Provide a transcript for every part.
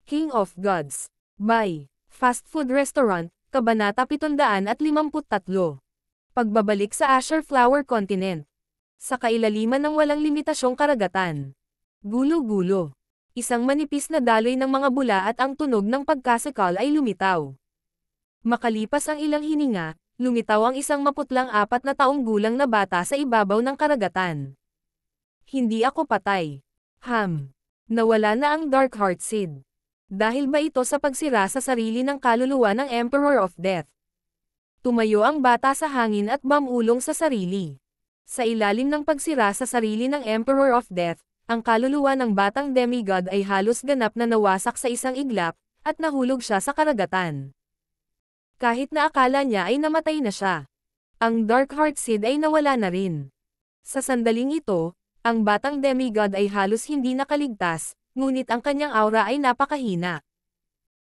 King of Gods. By Fast Food Restaurant, Kabanata 753. Pagbabalik sa Azure Flower Continent. Sa kailaliman ng walang limitasyong karagatan. Gulo-gulo. Isang manipis na daloy ng mga bula at ang tunog ng pagkasakal ay lumitaw. Makalipas ang ilang hininga, lumitaw ang isang maputlang 4 na taong gulang na bata sa ibabaw ng karagatan. Hindi ako patay. Nawala na ang Dark Heart Seed. Dahil ba ito sa pagsira sa sarili ng kaluluwa ng Emperor of Death? Tumayo ang bata sa hangin at bumulong sa sarili. Sa ilalim ng pagsira sa sarili ng Emperor of Death, ang kaluluwa ng batang demigod ay halos ganap na nawasak sa isang iglap, at nahulog siya sa karagatan. Kahit na akala niya ay namatay na siya. Ang Dark Heart Seed ay nawala na rin. Sa sandaling ito, ang batang demigod ay halos hindi nakaligtas, ngunit ang kanyang aura ay napakahina.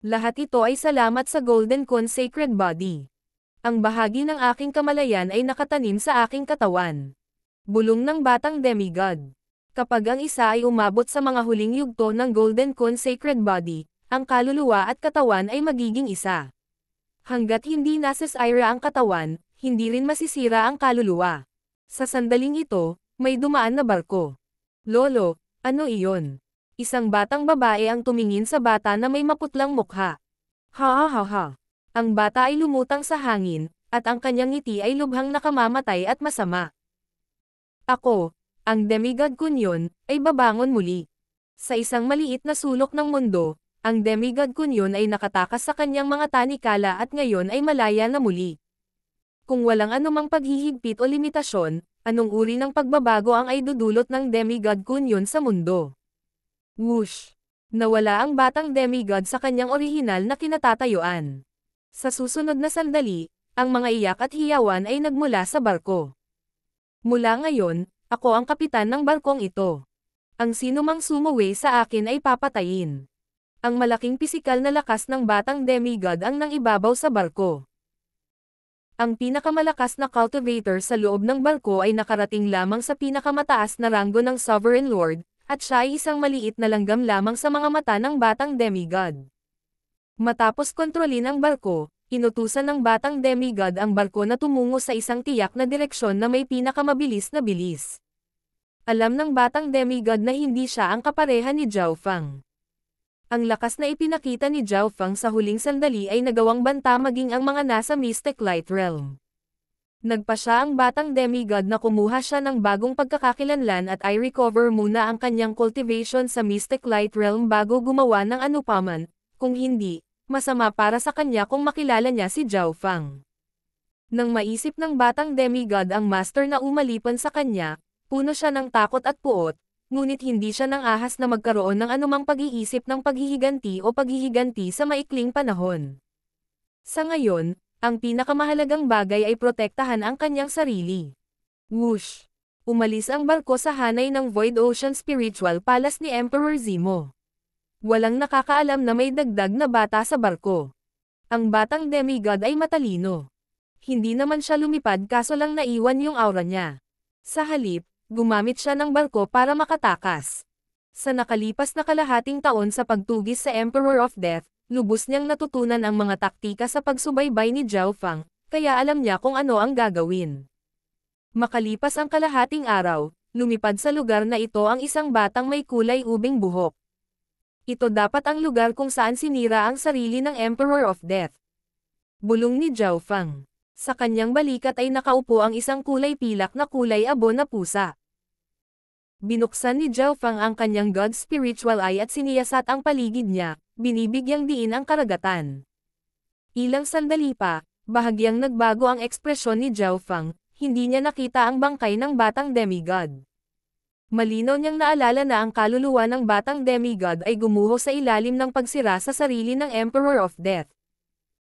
Lahat ito ay salamat sa Golden Cone Sacred Body. Ang bahagi ng aking kamalayan ay nakatanim sa aking katawan. Bulong ng batang demigod. Kapag ang isa ay umabot sa mga huling yugto ng Golden Cone Sacred Body, ang kaluluwa at katawan ay magiging isa. Hanggat hindi nasisira ang katawan, hindi rin masisira ang kaluluwa. Sa sandaling ito, may dumaan na barko. Lolo, ano iyon? Isang batang babae ang tumingin sa bata na may maputlang mukha. Ha. Ang bata ay lumutang sa hangin, at ang kanyang ngiti ay lubhang nakamamatay at masama. Ako, ang demigod Kunyon, ay babangon muli. Sa isang maliit na sulok ng mundo, ang demigod Kunyon ay nakatakas sa kanyang mga tanikala at ngayon ay malaya na muli. Kung walang anumang paghihigpit o limitasyon, anong uri ng pagbabago ang ay dudulot ng demigod Kunyon sa mundo? Whoosh! Nawala ang batang demigod sa kanyang orihinal na kinatatayuan. Sa susunod na sandali, ang mga iyak at hiyawan ay nagmula sa barko. Mula ngayon, ako ang kapitan ng barkong ito. Ang sinumang sumuwi sa akin ay papatayin. Ang malaking pisikal na lakas ng batang demigod ang nangibabaw sa barko. Ang pinakamalakas na cultivator sa loob ng barko ay nakarating lamang sa pinakamataas na ranggo ng Sovereign Lord, at siya ay isang maliit na langgam lamang sa mga mata ng batang demigod. Matapos kontrolin ang barko, inutusan ng batang demigod ang barko na tumungo sa isang tiyak na direksyon na may pinakamabilis na bilis. Alam ng batang demigod na hindi siya ang kapareha ni Zhao Fang. Ang lakas na ipinakita ni Zhao Fang sa huling sandali ay nagawang banta maging ang mga nasa Mystic Light Realm. Nagpa siya ang batang demigod na kumuha siya ng bagong pagkakakilanlan at i-recover muna ang kanyang cultivation sa Mystic Light Realm bago gumawa ng anupaman, kung hindi, masama para sa kanya kung makilala niya si Zhao Fang. Nang maisip ng batang demigod ang master na umalipan sa kanya, puno siya ng takot at puot, ngunit hindi siya nang ahas na magkaroon ng anumang pag-iisip ng paghihiganti o paghihiganti sa maikling panahon. Sa ngayon, ang pinakamahalagang bagay ay protektahan ang kanyang sarili. Whoosh! Umalis ang barko sa hanay ng Void Ocean Spiritual Palace ni Emperor Zemo. Walang nakakaalam na may dagdag na bata sa barko. Ang batang demigod ay matalino. Hindi naman siya lumipad kaso lang naiwan yung aura niya. Sa halip, gumamit siya ng barko para makatakas. Sa nakalipas na kalahating taon sa pagtugis sa Emperor of Death, lubos niyang natutunan ang mga taktika sa pagsubaybay ni Zhao Fang, kaya alam niya kung ano ang gagawin. Makalipas ang kalahating araw, lumipad sa lugar na ito ang isang batang may kulay ubing buhok. Ito dapat ang lugar kung saan sinira ang sarili ng Emperor of Death. Bulong ni Zhao Fang. Sa kanyang balikat ay nakaupo ang isang kulay pilak na kulay abo na pusa. Binuksan ni Zhao Fang ang kanyang God Spiritual Eye at siniyasat ang paligid niya, binibigyang diin ang karagatan. Ilang sandali pa, bahagyang nagbago ang ekspresyon ni Zhao Fang, hindi niya nakita ang bangkay ng batang demigod. Malinaw niyang naalala na ang kaluluwa ng batang demigod ay gumuho sa ilalim ng pagsira sa sarili ng Emperor of Death.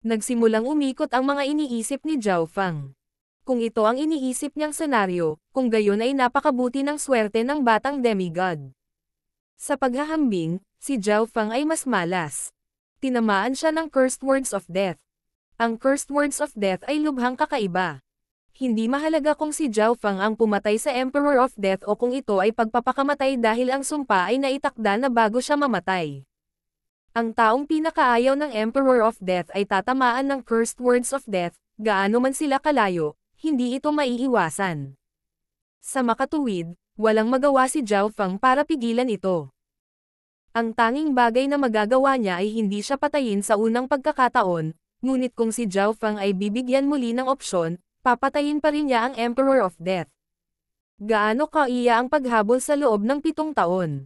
Nagsimulang umikot ang mga iniisip ni Zhao Fang. Kung ito ang iniisip niyang senaryo, kung gayon ay napakabuti ng swerte ng batang demigod. Sa paghahambing, si Zhao Fang ay mas malas. Tinamaan siya ng Cursed Words of Death. Ang Cursed Words of Death ay lubhang kakaiba. Hindi mahalaga kung si Zhao Fang ang pumatay sa Emperor of Death o kung ito ay pagpapakamatay dahil ang sumpa ay naitakda na bago siya mamatay. Ang taong pinakaayaw ng Emperor of Death ay tatamaan ng cursed words of death, gaano man sila kalayo, hindi ito maiiwasan. Sa makatuwid, walang magawa si Zhao Feng para pigilan ito. Ang tanging bagay na magagawa niya ay hindi siya patayin sa unang pagkakataon, ngunit kung si Zhao Feng ay bibigyan muli ng opsyon, papatayin pa rin niya ang Emperor of Death. Gaano kaiya ang paghabol sa loob ng 7 taon?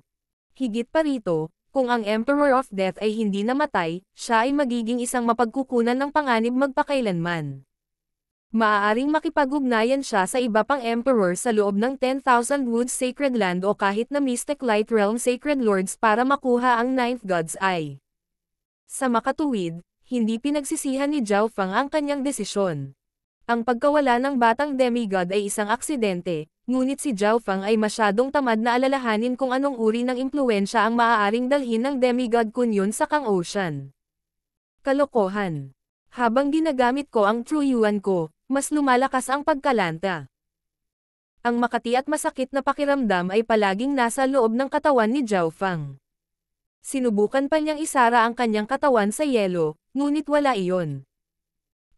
Higit pa rito, kung ang Emperor of Death ay hindi namatay, siya ay magiging isang mapagkukunan ng panganib magpakailanman. Maaaring makipag-ugnayan siya sa iba pang Emperor sa loob ng 10,000 Woods Sacred Land o kahit na Mystic Light Realm Sacred Lords para makuha ang Ninth God's Eye. Sa makatuwid, hindi pinagsisihan ni Zhao Feng ang kanyang desisyon. Ang pagkawala ng batang demigod ay isang aksidente, ngunit si Zhao Feng ay masyadong tamad na alalahanin kung anong uri ng impluwensya ang maaaring dalhin ng demigod Kunyon sa Kang Ocean. Kalokohan. Habang ginagamit ko ang True Yuan ko, mas lumalakas ang pagkalanta. Ang makati at masakit na pakiramdam ay palaging nasa loob ng katawan ni Zhao Feng. Sinubukan pa niyang isara ang kanyang katawan sa yelo, ngunit wala iyon.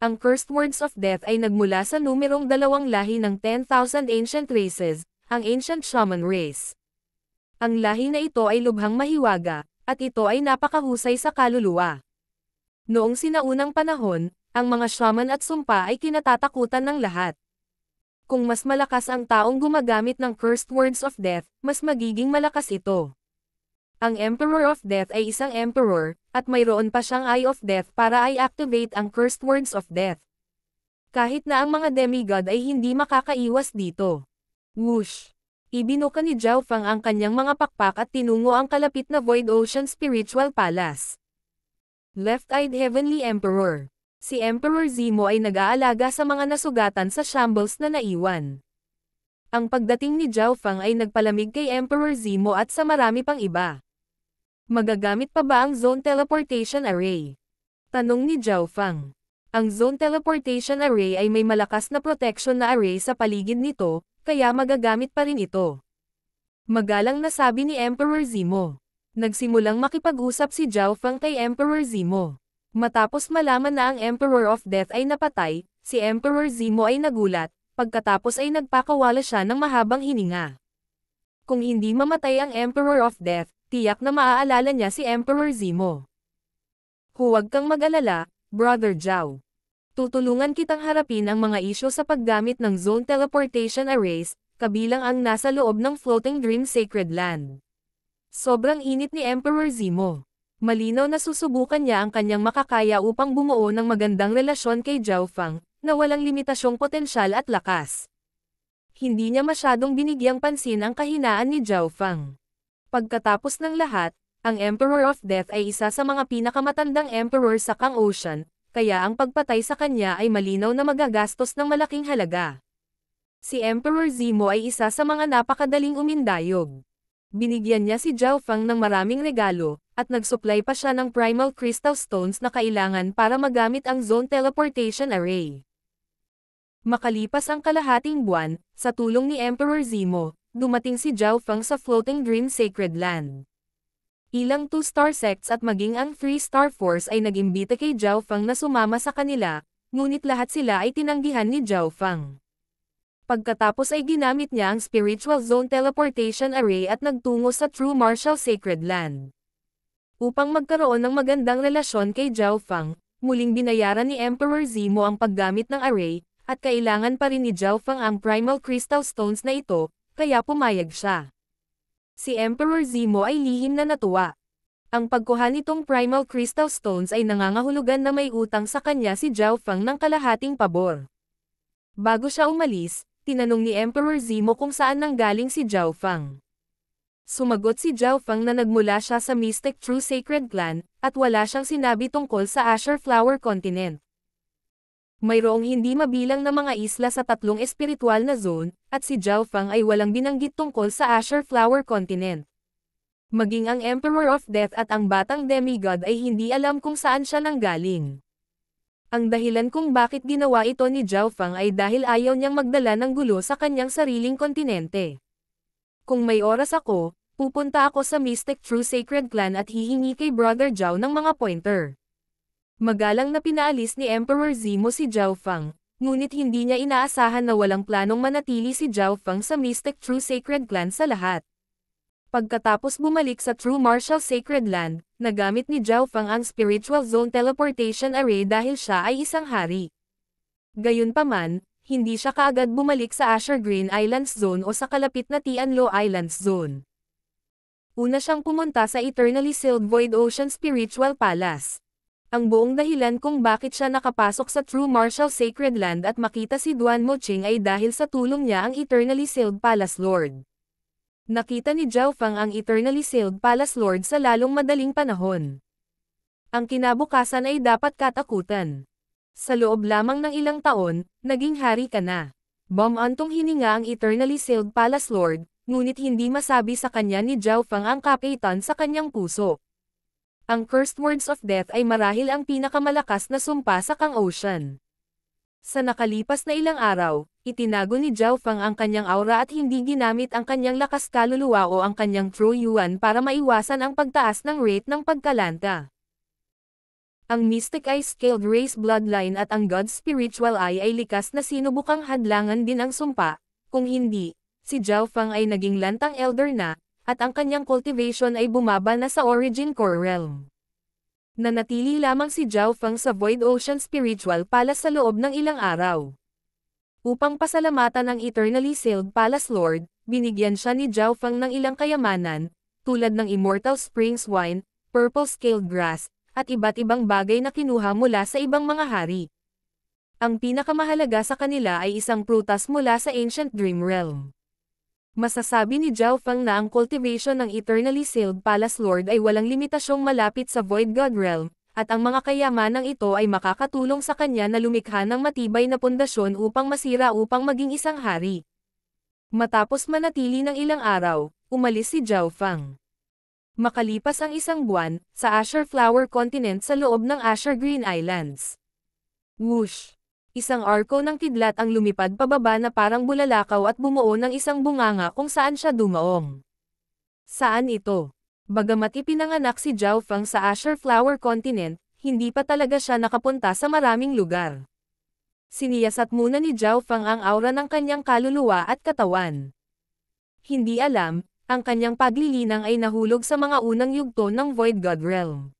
Ang cursed words of death ay nagmula sa numerong 2 lahi ng 10,000 ancient races, ang ancient shaman race. Ang lahi na ito ay lubhang mahiwaga, at ito ay napakahusay sa kaluluwa. Noong sinaunang panahon, ang mga shaman at sumpa ay kinatatakutan ng lahat. Kung mas malakas ang taong gumagamit ng cursed words of death, mas magiging malakas ito. Ang Emperor of Death ay isang emperor, at mayroon pa siyang Eye of Death para i-activate ang cursed words of death. Kahit na ang mga demigod ay hindi makakaiwas dito. Whoosh! Ibinuka ni Zhao Feng ang kanyang mga pakpak at tinungo ang kalapit na Void Ocean Spiritual Palace. Left-eyed Heavenly Emperor. Si Emperor Zemo ay nag-aalaga sa mga nasugatan sa shambles na naiwan. Ang pagdating ni Zhao Feng ay nagpalamig kay Emperor Zemo at sa marami pang iba. Magagamit pa ba ang Zone Teleportation Array? Tanong ni Zhao Feng. Ang Zone Teleportation Array ay may malakas na protection na array sa paligid nito, kaya magagamit pa rin ito. Magalang na sabi ni Emperor Zemo. Nagsimulang makipag-usap si Zhao Feng kay Emperor Zemo. Matapos malaman na ang Emperor of Death ay napatay, si Emperor Zemo ay nagulat, pagkatapos ay nagpakawala siya ng mahabang hininga. Kung hindi mamatay ang Emperor of Death, tiyak na maaalala niya si Emperor Zemo. Huwag kang mag-alala, Brother Zhao. Tutulungan kitang harapin ang mga isyo sa paggamit ng Zone Teleportation Arrays, kabilang ang nasa loob ng Floating Dream Sacred Land. Sobrang init ni Emperor Zemo. Malinaw na susubukan niya ang kanyang makakaya upang bumuo ng magandang relasyon kay Zhao Feng, na walang limitasyong potensyal at lakas. Hindi niya masyadong binigyang pansin ang kahinaan ni Zhao Feng. Pagkatapos ng lahat, ang Emperor of Death ay isa sa mga pinakamatandang emperor sa Kang Ocean, kaya ang pagpatay sa kanya ay malinaw na magagastos ng malaking halaga. Si Emperor Zemo ay isa sa mga napakadaling umindayog. Binigyan niya si Zhao Feng ng maraming regalo, at nagsupply pa siya ng Primal Crystal Stones na kailangan para magamit ang Zone Teleportation Array. Makalipas ang kalahating buwan, sa tulong ni Emperor Zemo, dumating si Zhao Feng sa Floating Dream Sacred Land. Ilang 2-star sects at maging ang 3-star force ay nag-imbita kay Zhao Feng na sumama sa kanila, ngunit lahat sila ay tinanggihan ni Zhao Feng. Pagkatapos ay ginamit niya ang Spiritual Zone Teleportation Array at nagtungo sa True Martial Sacred Land. Upang magkaroon ng magandang relasyon kay Zhao Feng, muling binayaran ni Emperor Zemo ang paggamit ng array, at kailangan pa rin ni Zhao Feng ang Primal Crystal Stones na ito, kaya pumayag siya. Si Emperor Zemo ay lihim na natuwa. Ang pagkuha nitong Primal Crystal Stones ay nangangahulugan na may utang sa kanya si Zhao Feng ng kalahating pabor. Bago siya umalis, tinanong ni Emperor Zemo kung saan nanggaling si Zhao Feng. Sumagot si Zhao Feng na nagmula siya sa Mystic True Sacred Clan, at wala siyang sinabi tungkol sa Azure Flower Continent. Mayroong hindi mabilang na mga isla sa 3 espiritual na zone, at si Zhao Feng ay walang binanggit tungkol sa Azure Flower Continent. Maging ang Emperor of Death at ang batang demigod ay hindi alam kung saan siya nanggaling. Ang dahilan kung bakit ginawa ito ni Zhao Feng ay dahil ayaw niyang magdala ng gulo sa kanyang sariling kontinente. Kung may oras ako, pupunta ako sa Mystic True Sacred Clan at hihingi kay Brother Zhao ng mga pointer. Magalang na pinaalis ni Emperor Zemo si Zhao Fang, ngunit hindi niya inaasahan na walang planong manatili si Zhao Fang sa Mystic True Sacred Clan sa lahat. Pagkatapos bumalik sa True Martial Sacred Land, nagamit ni Zhao Fang ang Spiritual Zone Teleportation Array dahil siya ay isang hari. Gayunpaman, hindi siya kaagad bumalik sa Azure Green Islands Zone o sa kalapit na Tianluo Islands Zone. Una siyang pumunta sa Eternally Sealed Void Ocean Spiritual Palace. Ang buong dahilan kung bakit siya nakapasok sa True Martial Sacred Land at makita si Duan Moqing ay dahil sa tulong niya ang Eternally Sealed Palace Lord. Nakita ni Zhao Fang ang Eternally Sealed Palace Lord sa lalong madaling panahon. Ang kinabukasan ay dapat katakutan. Sa loob lamang ng ilang taon, naging hari ka na. Bumantong hininga ang Eternally Sealed Palace Lord, ngunit hindi masabi sa kanya ni Zhao Fang ang kapitan sa kanyang puso. Ang Cursed Words of Death ay marahil ang pinakamalakas na sumpa sa Kang Ocean. Sa nakalipas na ilang araw, itinago ni Zhao Fang ang kanyang aura at hindi ginamit ang kanyang lakas kaluluwa o ang kanyang True Yuan para maiwasan ang pagtaas ng rate ng pagkalanta. Ang Mystic Eye Scaled Race Bloodline at ang God's Spiritual Eye ay likas na sinubukang hadlangan din ang sumpa, kung hindi, si Zhao Fang ay naging lantang elder na, at ang kanyang cultivation ay bumaba na sa Origin Core Realm. Nanatili lamang si Zhao Fang sa Void Ocean Spiritual Palace sa loob ng ilang araw. Upang pasalamatan ang Eternally Sealed Palace Lord, binigyan siya ni Zhao Fang ng ilang kayamanan, tulad ng Immortal Springs Wine, Purple Scaled Grass, at iba't ibang bagay na kinuha mula sa ibang mga hari. Ang pinakamahalaga sa kanila ay isang prutas mula sa Ancient Dream Realm. Masasabi ni Zhao Fang na ang cultivation ng Eternally Sealed Palace Lord ay walang limitasyong malapit sa Void God Realm, at ang mga kayamanang ito ay makakatulong sa kanya na lumikha ng matibay na pundasyon upang masira upang maging isang hari. Matapos manatili ng ilang araw, umalis si Zhao Fang. Makalipas ang isang buwan, sa Azure Flower Continent sa loob ng Azure Green Islands. Whoosh! Isang arko ng kidlat ang lumipad pababa na parang bulalakaw at bumuo ng isang bunganga kung saan siya dumaong. Saan ito? Bagamat ipinanganak si Zhao Fang sa Azure Flower Continent, hindi pa talaga siya nakapunta sa maraming lugar. Siniyasat muna ni Zhao Fang ang aura ng kanyang kaluluwa at katawan. Hindi alam, ang kanyang paglilinang ay nahulog sa mga unang yugto ng Void God Realm.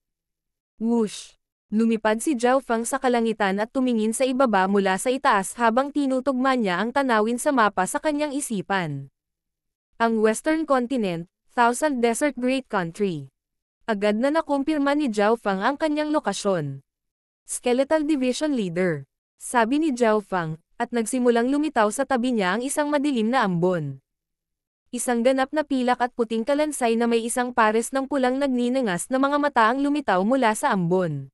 Whoosh! Lumipad si Zhao Fang sa kalangitan at tumingin sa ibaba mula sa itaas habang tinutugma niya ang tanawin sa mapa sa kanyang isipan. Ang Western Continent, Thousand Desert Great Country. Agad na nakumpirma ni Zhao Fang ang kanyang lokasyon. Skeletal Division Leader. Sabi ni Zhao Fang, at nagsimulang lumitaw sa tabi niya ang isang madilim na ambon. Isang ganap na pilak at puting kalansay na may isang pares ng pulang nagninangas na mga mata ang lumitaw mula sa ambon.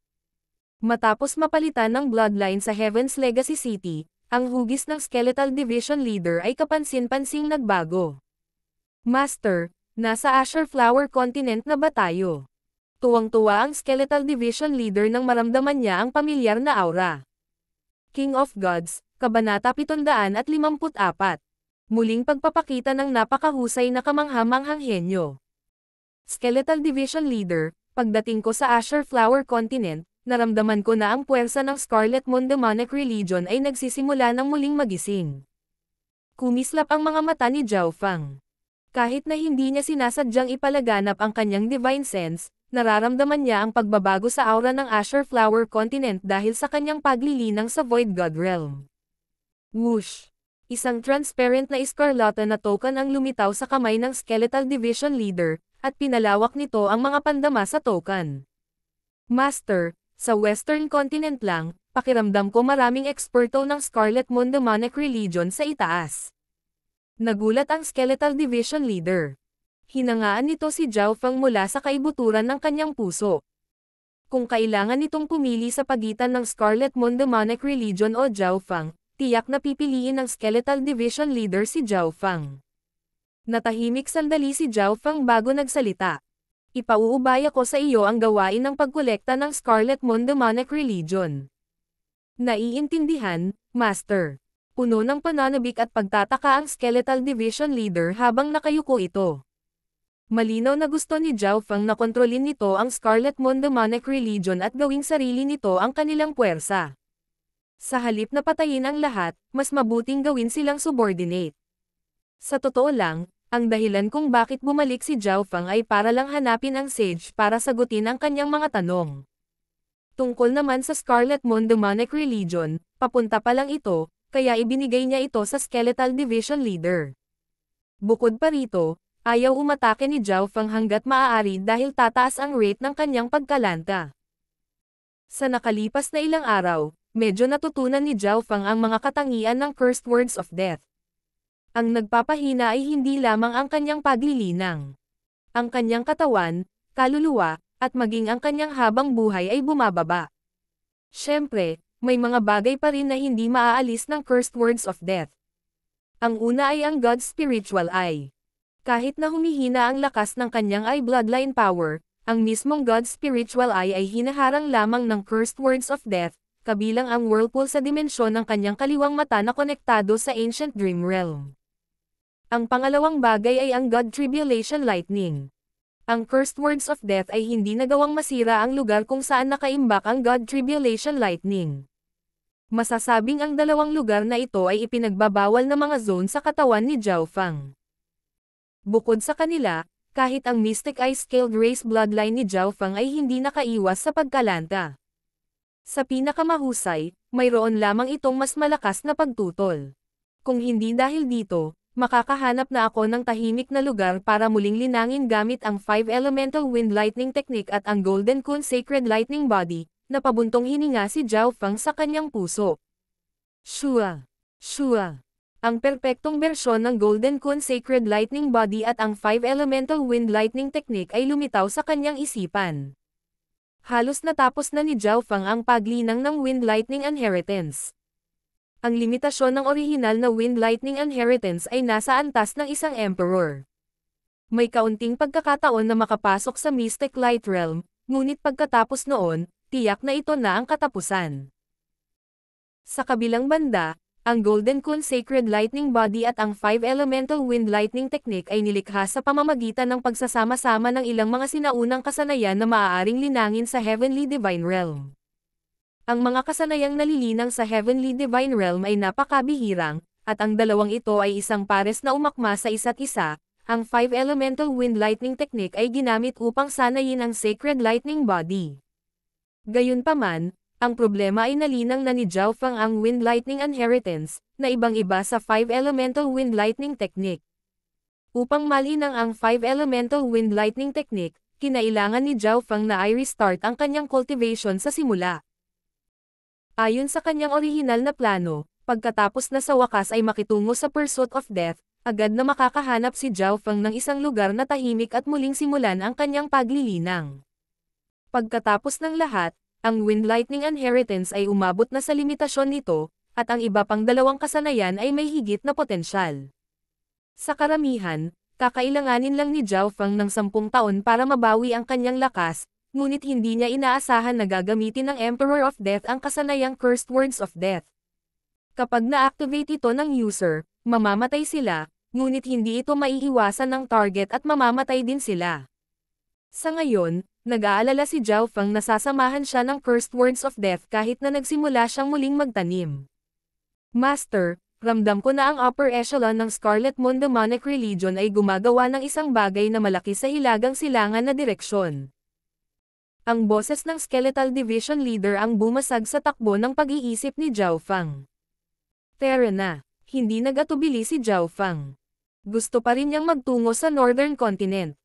Matapos mapalitan ng bloodline sa Heaven's Legacy City, ang hugis ng Skeletal Division Leader ay kapansin-pansing nagbago. Master, nasa Azure Flower Continent na ba tayo? Tuwang-tuwa ang Skeletal Division Leader nang maramdaman niya ang pamilyar na aura. King of Gods, Kabanata 754. Muling pagpapakita ng napakahusay na kamangha-manghang henyo. Skeletal Division Leader, pagdating ko sa Azure Flower Continent, naramdaman ko na ang puwersa ng Scarlet Moon Demonic Religion ay nagsisimula ng muling magising. Kumislap ang mga mata ni Zhao Fang. Kahit na hindi niya sinasadyang ipalaganap ang kanyang divine sense, nararamdaman niya ang pagbabago sa aura ng Azure Flower Continent dahil sa kanyang paglilinang sa Void God Realm. Whoosh! Isang transparent na escarlata na token ang lumitaw sa kamay ng Skeletal Division Leader, at pinalawak nito ang mga pandama sa token. Master, sa Western Continent lang, pakiramdam ko maraming eksperto ng Scarlet Moon Demonic Religion sa itaas. Nagulat ang Skeletal Division Leader. Hinangaan nito si Zhao Fang mula sa kaibuturan ng kanyang puso. Kung kailangan nitong pumili sa pagitan ng Scarlet Moon Demonic Religion o Zhao Fang, tiyak na pipiliin ng Skeletal Division Leader si Zhao Fang. Natahimik sandali si Zhao Fang bago nagsalita. Ipauubaya ko sa iyo ang gawain ng pagkolekta ng Scarlet Moon Demonic Religion. Naiintindihan, Master. Puno ng pananabik at pagtataka ang Skeletal Division Leader habang nakayuko ito. Malinaw na gusto ni Zhao Feng na kontrolin nito ang Scarlet Moon Demonic Religion at gawing sarili nito ang kanilang puwersa. Sa halip na patayin ang lahat, mas mabuting gawin silang subordinate. Sa totoo lang, ang dahilan kung bakit bumalik si Zhao Feng ay para lang hanapin ang sage para sagutin ang kanyang mga tanong. Tungkol naman sa Scarlet Moon Demonic Religion, papunta pa lang ito, kaya ibinigay niya ito sa Skeletal Division Leader. Bukod pa rito, ayaw umatake ni Zhao Feng hanggat maaari dahil tataas ang rate ng kanyang pagkalanta. Sa nakalipas na ilang araw, medyo natutunan ni Zhao Feng ang mga katangian ng Cursed Words of Death. Ang nagpapahina ay hindi lamang ang kanyang paglilinang. Ang kanyang katawan, kaluluwa, at maging ang kanyang habang buhay ay bumababa. Siyempre, may mga bagay pa rin na hindi maaalis ng Cursed Words of Death. Ang una ay ang God's Spiritual Eye. Kahit na humihina ang lakas ng kanyang eye bloodline power, ang mismong God's Spiritual Eye ay hinaharang lamang ng Cursed Words of Death, kabilang ang whirlpool sa dimensyon ng kanyang kaliwang mata na konektado sa Ancient Dream Realm. Ang pangalawang bagay ay ang God Tribulation Lightning. Ang Cursed Words of Death ay hindi nagawang masira ang lugar kung saan nakaimbak ang God Tribulation Lightning. Masasabing ang dalawang lugar na ito ay ipinagbabawal na mga zone sa katawan ni Zhao Feng. Bukod sa kanila, kahit ang Mystic Eye Scaled Race bloodline ni Zhao Feng ay hindi nakaiwas sa pagkalanta. Sa pinakamahusay, mayroon lamang itong mas malakas na pagtutol. Kung hindi dahil dito, makakahanap na ako ng tahimik na lugar para muling linangin gamit ang 5 Elemental Wind Lightning Technique at ang Golden Kun Sacred Lightning Body, napabuntong hininga si Zhao Feng sa kanyang puso. Shua! Shua! Ang perpektong bersyon ng Golden Kun Sacred Lightning Body at ang 5 Elemental Wind Lightning Technique ay lumitaw sa kanyang isipan. Halos natapos na ni Zhao Feng ang paglinang ng Wind Lightning Inheritance. Ang limitasyon ng orihinal na Wind Lightning Inheritance ay nasa antas ng isang Emperor. May kaunting pagkakataon na makapasok sa Mystic Light Realm, ngunit pagkatapos noon, tiyak na ito na ang katapusan. Sa kabilang banda, ang Golden Kun Sacred Lightning Body at ang 5 Elemental Wind Lightning Technique ay nilikha sa pamamagitan ng pagsasama-sama ng ilang mga sinaunang kasanayan na maaaring linangin sa Heavenly Divine Realm. Ang mga kasanayang nalilinang sa Heavenly Divine Realm ay napakabihirang, at ang dalawang ito ay isang pares na umakma sa isa't isa. Ang 5 Elemental Wind Lightning Technique ay ginamit upang sanayin ang Sacred Lightning Body. Gayunpaman, ang problema ay nalinang na ni Zhao Feng ang Wind Lightning Inheritance, na ibang-iba sa 5 Elemental Wind Lightning Technique. Upang malinang ang 5 Elemental Wind Lightning Technique, kinailangan ni Zhao Feng na i-restart ang kanyang cultivation sa simula. Ayon sa kanyang orihinal na plano, pagkatapos na sa wakas ay makitungo sa Pursuit of Death, agad na makakahanap si Zhao Feng ng isang lugar na tahimik at muling simulan ang kanyang paglilinang. Pagkatapos ng lahat, ang Wind Lightning Inheritance ay umabot na sa limitasyon nito, at ang iba pang dalawang kasanayan ay may higit na potensyal. Sa karamihan, kakailanganin lang ni Zhao Feng ng 10 taon para mabawi ang kanyang lakas, ngunit hindi niya inaasahan na gagamitin ng Emperor of Death ang kasanayang Cursed Words of Death. Kapag na-activate ito ng user, mamamatay sila, ngunit hindi ito maiiwasan ng target at mamamatay din sila. Sa ngayon, nag-aalala si Zhao Feng na sasamahan siya ng Cursed Words of Death kahit na nagsimula siyang muling magtanim. Master, ramdam ko na ang upper echelon ng Scarlet Moon Demonic Religion ay gumagawa ng isang bagay na malaki sa hilagang silangan na direksyon. Ang boses ng Skeletal Division Leader ang bumasag sa takbo ng pag-iisip ni Zhao Feng. Tara na, hindi nag-atubili si Zhao Feng. Gusto pa rin niyang magtungo sa Northern Continent.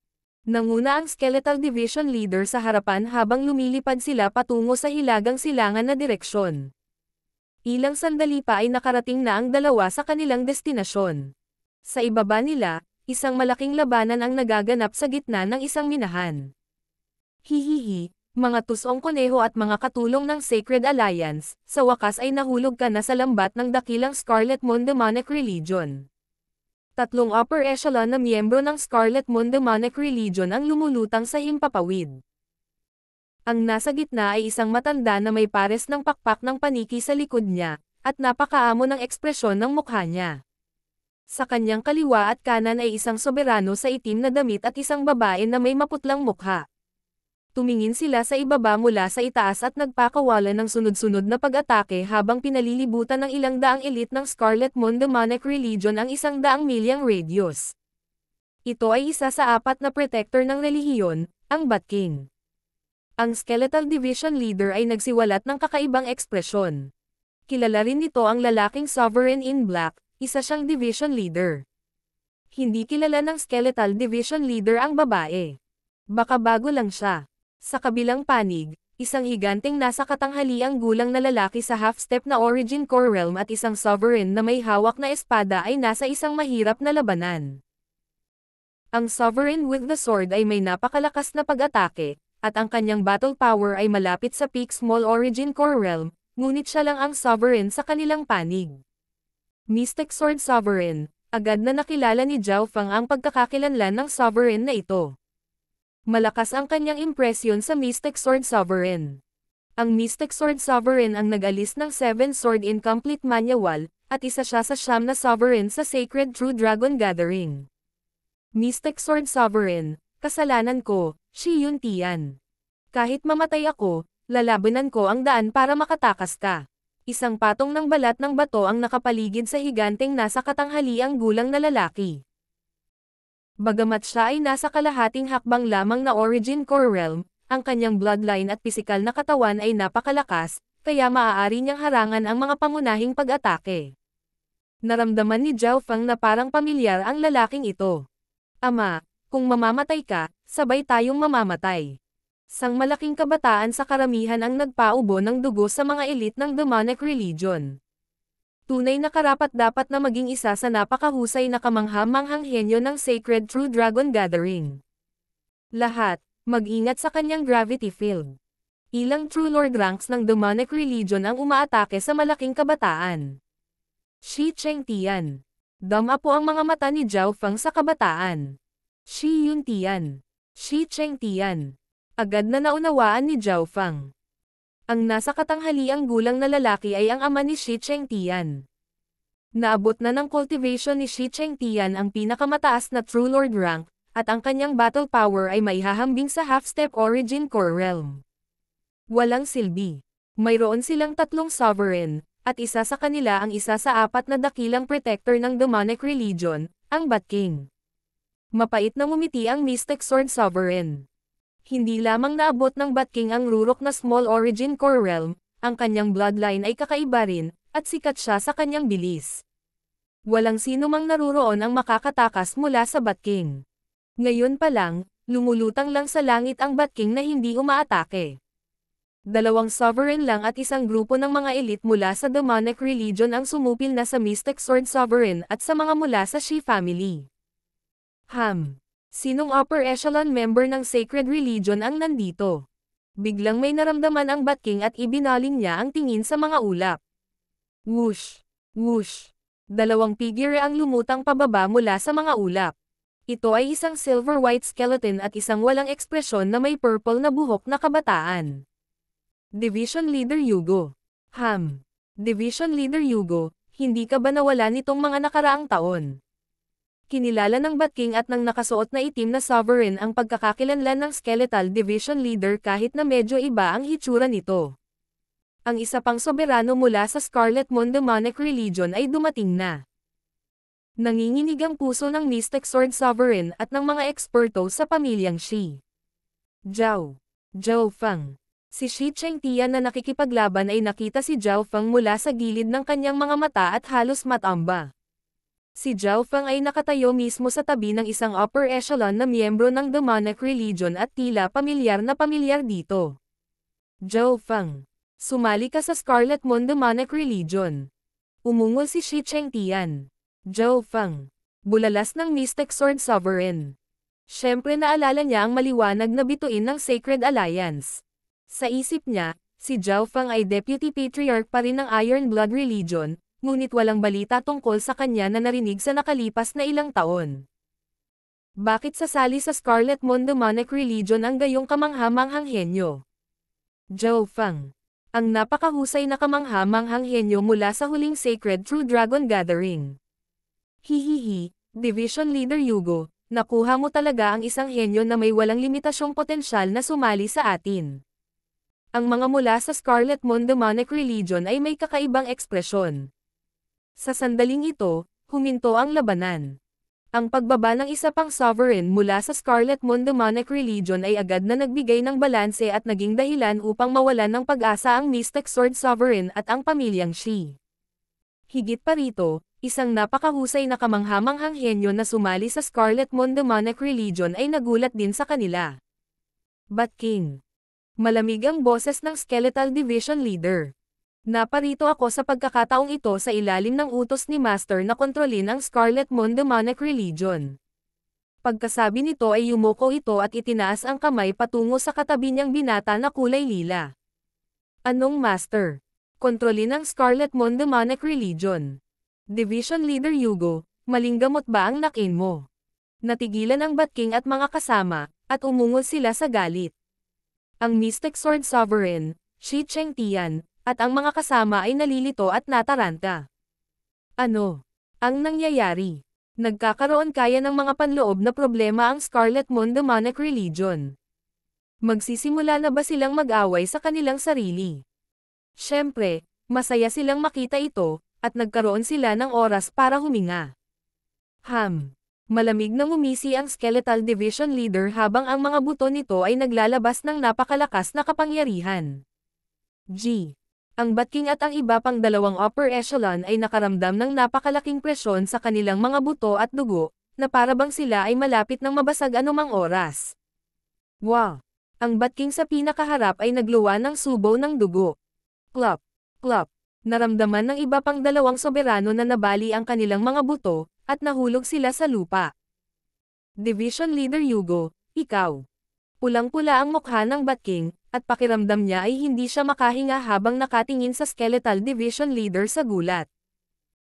Nanguna ang Skeletal Division Leader sa harapan habang lumilipad sila patungo sa hilagang silangan na direksyon. Ilang sandali pa ay nakarating na ang dalawa sa kanilang destinasyon. Sa ibaba nila, isang malaking labanan ang nagaganap sa gitna ng isang minahan. Hihihi, mga tusong kuneho at mga katulong ng Sacred Alliance, sa wakas ay nahulog ka na sa lambat ng dakilang Scarlet Moon Demonic Religion. 3 upper echelon na miyembro ng Scarlet Moon Demonic Religion ang lumulutang sa himpapawid. Ang nasa gitna ay isang matanda na may pares ng pakpak ng paniki sa likod niya, at napakaamo ng ekspresyon ng mukha niya. Sa kanyang kaliwa at kanan ay isang soberano sa itim na damit at isang babae na may maputlang mukha. Tumingin sila sa ibaba mula sa itaas at nagpakawalan ng sunod-sunod na pag-atake habang pinalilibutan ng ilang daang elite ng Scarlet Moon Demonic Religion ang 100 milyang radius. Ito ay isa sa 4 na protector ng relihiyon, ang Bat King. Ang Skeletal Division Leader ay nagsiwalat ng kakaibang ekspresyon. Kilala rin nito ang lalaking Sovereign in Black, isa siyang Division Leader. Hindi kilala ng Skeletal Division Leader ang babae. Baka bago lang siya. Sa kabilang panig, isang higanteng nasa katanghaliang gulang na lalaki sa half-step na Origin Core Realm at isang Sovereign na may hawak na espada ay nasa isang mahirap na labanan. Ang Sovereign with the Sword ay may napakalakas na pag-atake, at ang kanyang battle power ay malapit sa peak Small Origin Core Realm, ngunit siya lang ang Sovereign sa kanilang panig. Mystic Sword Sovereign, agad na nakilala ni Zhao Feng ang pagkakakilanlan ng Sovereign na ito. Malakas ang kanyang impresyon sa Mystic Sword Sovereign. Ang Mystic Sword Sovereign ang nag-alis ng 7 Sword in Complete Manual, at isa siya sa 9 na Sovereign sa Sacred True Dragon Gathering. Mystic Sword Sovereign, kasalanan ko, Shi Yun Tian. Kahit mamatay ako, lalabanan ko ang daan para makatakas ka. Isang patong ng balat ng bato ang nakapaligid sa higanteng nasa katanghaliang gulang na lalaki. Bagamat siya ay nasa kalahating hakbang lamang na Origin Core Realm, ang kanyang bloodline at pisikal na katawan ay napakalakas, kaya maaari niyang harangan ang mga pangunahing pag-atake. Naramdaman ni Zhao Feng na parang pamilyar ang lalaking ito. Ama, kung mamamatay ka, sabay tayong mamamatay. Sang malaking kabataan sa karamihan ang nagpaubo ng dugo sa mga elite ng Demonic Religion. Tunay na karapat-dapat na maging isa sa napakahusay na kamangha-manghang henyo ng Sacred True Dragon Gathering. Lahat, mag-ingat sa kanyang gravity field. Ilang True Lord ranks ng Demonic Religion ang umaatake sa malaking kabataan. Shi Chengtian. Dama po ang mga mata ni Zhao Feng sa kabataan. Shi Yun Tian. Shi Chengtian. Agad na naunawaan ni Zhao Feng. Ang nasa katanghaliang gulang na lalaki ay ang ama ni Shi Chengtian. Naabot na ng cultivation ni Shi Chengtian ang pinakamataas na True Lord rank, at ang kanyang battle power ay maihahambing sa half-step Origin Core Realm. Walang silbi. Mayroon silang 3 Sovereign, at isa sa kanila ang isa sa 4 na dakilang protector ng Demonic Religion, ang Bat King. Mapait na ngumiti ang Mystic Sword Sovereign. Hindi lamang naabot ng Bat King ang rurok na Small Origin Core Realm, ang kanyang bloodline ay kakaiba rin, at sikat siya sa kanyang bilis. Walang sino mang naruroon ang makakatakas mula sa Bat King. Ngayon pa lang, lumulutang lang sa langit ang Bat King na hindi umaatake. 2 Sovereign lang at isang grupo ng mga elite mula sa Demonic Religion ang sumupil na sa Mystic Sword Sovereign at sa mga mula sa Shi family. Sinong upper echelon member ng Sacred Religion ang nandito? Biglang may naramdaman ang Bat King at ibinaling niya ang tingin sa mga ulap. Whoosh! Whoosh! 2 figure ang lumutang pababa mula sa mga ulap. Ito ay isang silver-white skeleton at isang walang ekspresyon na may purple na buhok na kabataan. Division Leader Yugo. Division Leader Yugo, hindi ka ba nawala nitong mga nakaraang taon? Kinilala ng Bat King at ng nakasuot na itim na Sovereign ang pagkakakilanlan ng Skeletal Division Leader kahit na medyo iba ang hitsura nito. Ang isa pang soberano mula sa Scarlet Moon Demonic Religion ay dumating na. Nanginginig ang puso ng Mystic Sword Sovereign at ng mga eksperto sa pamilyang Shi. Zhao Feng. Si Shi Chengtian na nakikipaglaban ay nakita si Zhao Feng mula sa gilid ng kanyang mga mata at halos matamba. Si Zhao Feng ay nakatayo mismo sa tabi ng isang upper echelon na miyembro ng Demonic Religion at tila pamilyar na pamilyar dito. Zhao Feng, sumali ka sa Scarlet Moon Demonic Religion. Umungol si Shi Chengtian. Zhao Feng, bulalas ng Mystic Sword Sovereign. Siyempre naalala niya ang maliwanag na bituin ng Sacred Alliance. Sa isip niya, si Zhao Feng ay Deputy Patriarch pa rin ng Iron Blood Religion, ngunit walang balita tungkol sa kanya na narinig sa nakalipas na ilang taon. Bakit sasali sa Scarlet Moon Demonic Religion ang gayong kamangha-manghang henyo? Zhao Feng, ang napakahusay na kamangha-manghang henyo mula sa huling Sacred True Dragon Gathering. Hihihi, Division Leader Yugo, nakuha mo talaga ang isang henyo na may walang limitasyong potensyal na sumali sa atin. Ang mga mula sa Scarlet Moon Demonic Religion ay may kakaibang ekspresyon. Sa sandaling ito, huminto ang labanan. Ang pagbaba ng isa pang sovereign mula sa Scarlet Moon Demonic Religion ay agad na nagbigay ng balanse at naging dahilan upang mawalan ng pag-asa ang Mystic Sword Sovereign at ang pamilyang Shi. Higit pa rito, isang napakahusay na kamanghamanghang henyo na sumali sa Scarlet Moon Demonic Religion ay nagulat din sa kanila. Bat King. Malamig ang boses ng Skeletal Division Leader. Naparito ako sa pagkakataong ito sa ilalim ng utos ni Master na kontrolin ang Scarlet Moon Demonic Religion. Pagkasabi nito ay yumuko ito at itinaas ang kamay patungo sa katabi niyang binata na kulay lila. Anong Master? Kontrolin ang Scarlet Moon Demonic Religion. Division Leader Yugo, maling gamot ba ang nakin mo? Natigilan ang Bat King at mga kasama, at umungol sila sa galit. Ang Mystic Sword Sovereign, Shi Chengtian, at ang mga kasama ay nalilito at nataranta. Ano ang nangyayari? Nagkakaroon kaya ng mga panloob na problema ang Scarlet Moon Demonic Religion. Magsisimula na ba silang mag-away sa kanilang sarili? Siyempre, masaya silang makita ito, at nagkaroon sila ng oras para huminga. Malamig na ngumisi ang Skeletal Division Leader habang ang mga buto nito ay naglalabas ng napakalakas na kapangyarihan. Ang Bat King at ang iba pang dalawang upper echelon ay nakaramdam ng napakalaking presyon sa kanilang mga buto at dugo, na parabang sila ay malapit ng mabasag anumang oras. Wow! Ang Bat King sa pinakaharap ay nagluwa ng subo ng dugo. Plop! Plop! Naramdaman ng iba pang dalawang soberano na nabali ang kanilang mga buto, at nahulog sila sa lupa. Division Leader Yugo, ikaw. Pulang-pula ang mukha ng Bat King, at pakiramdam niya ay hindi siya makahinga habang nakatingin sa Skeletal Division Leader sa gulat.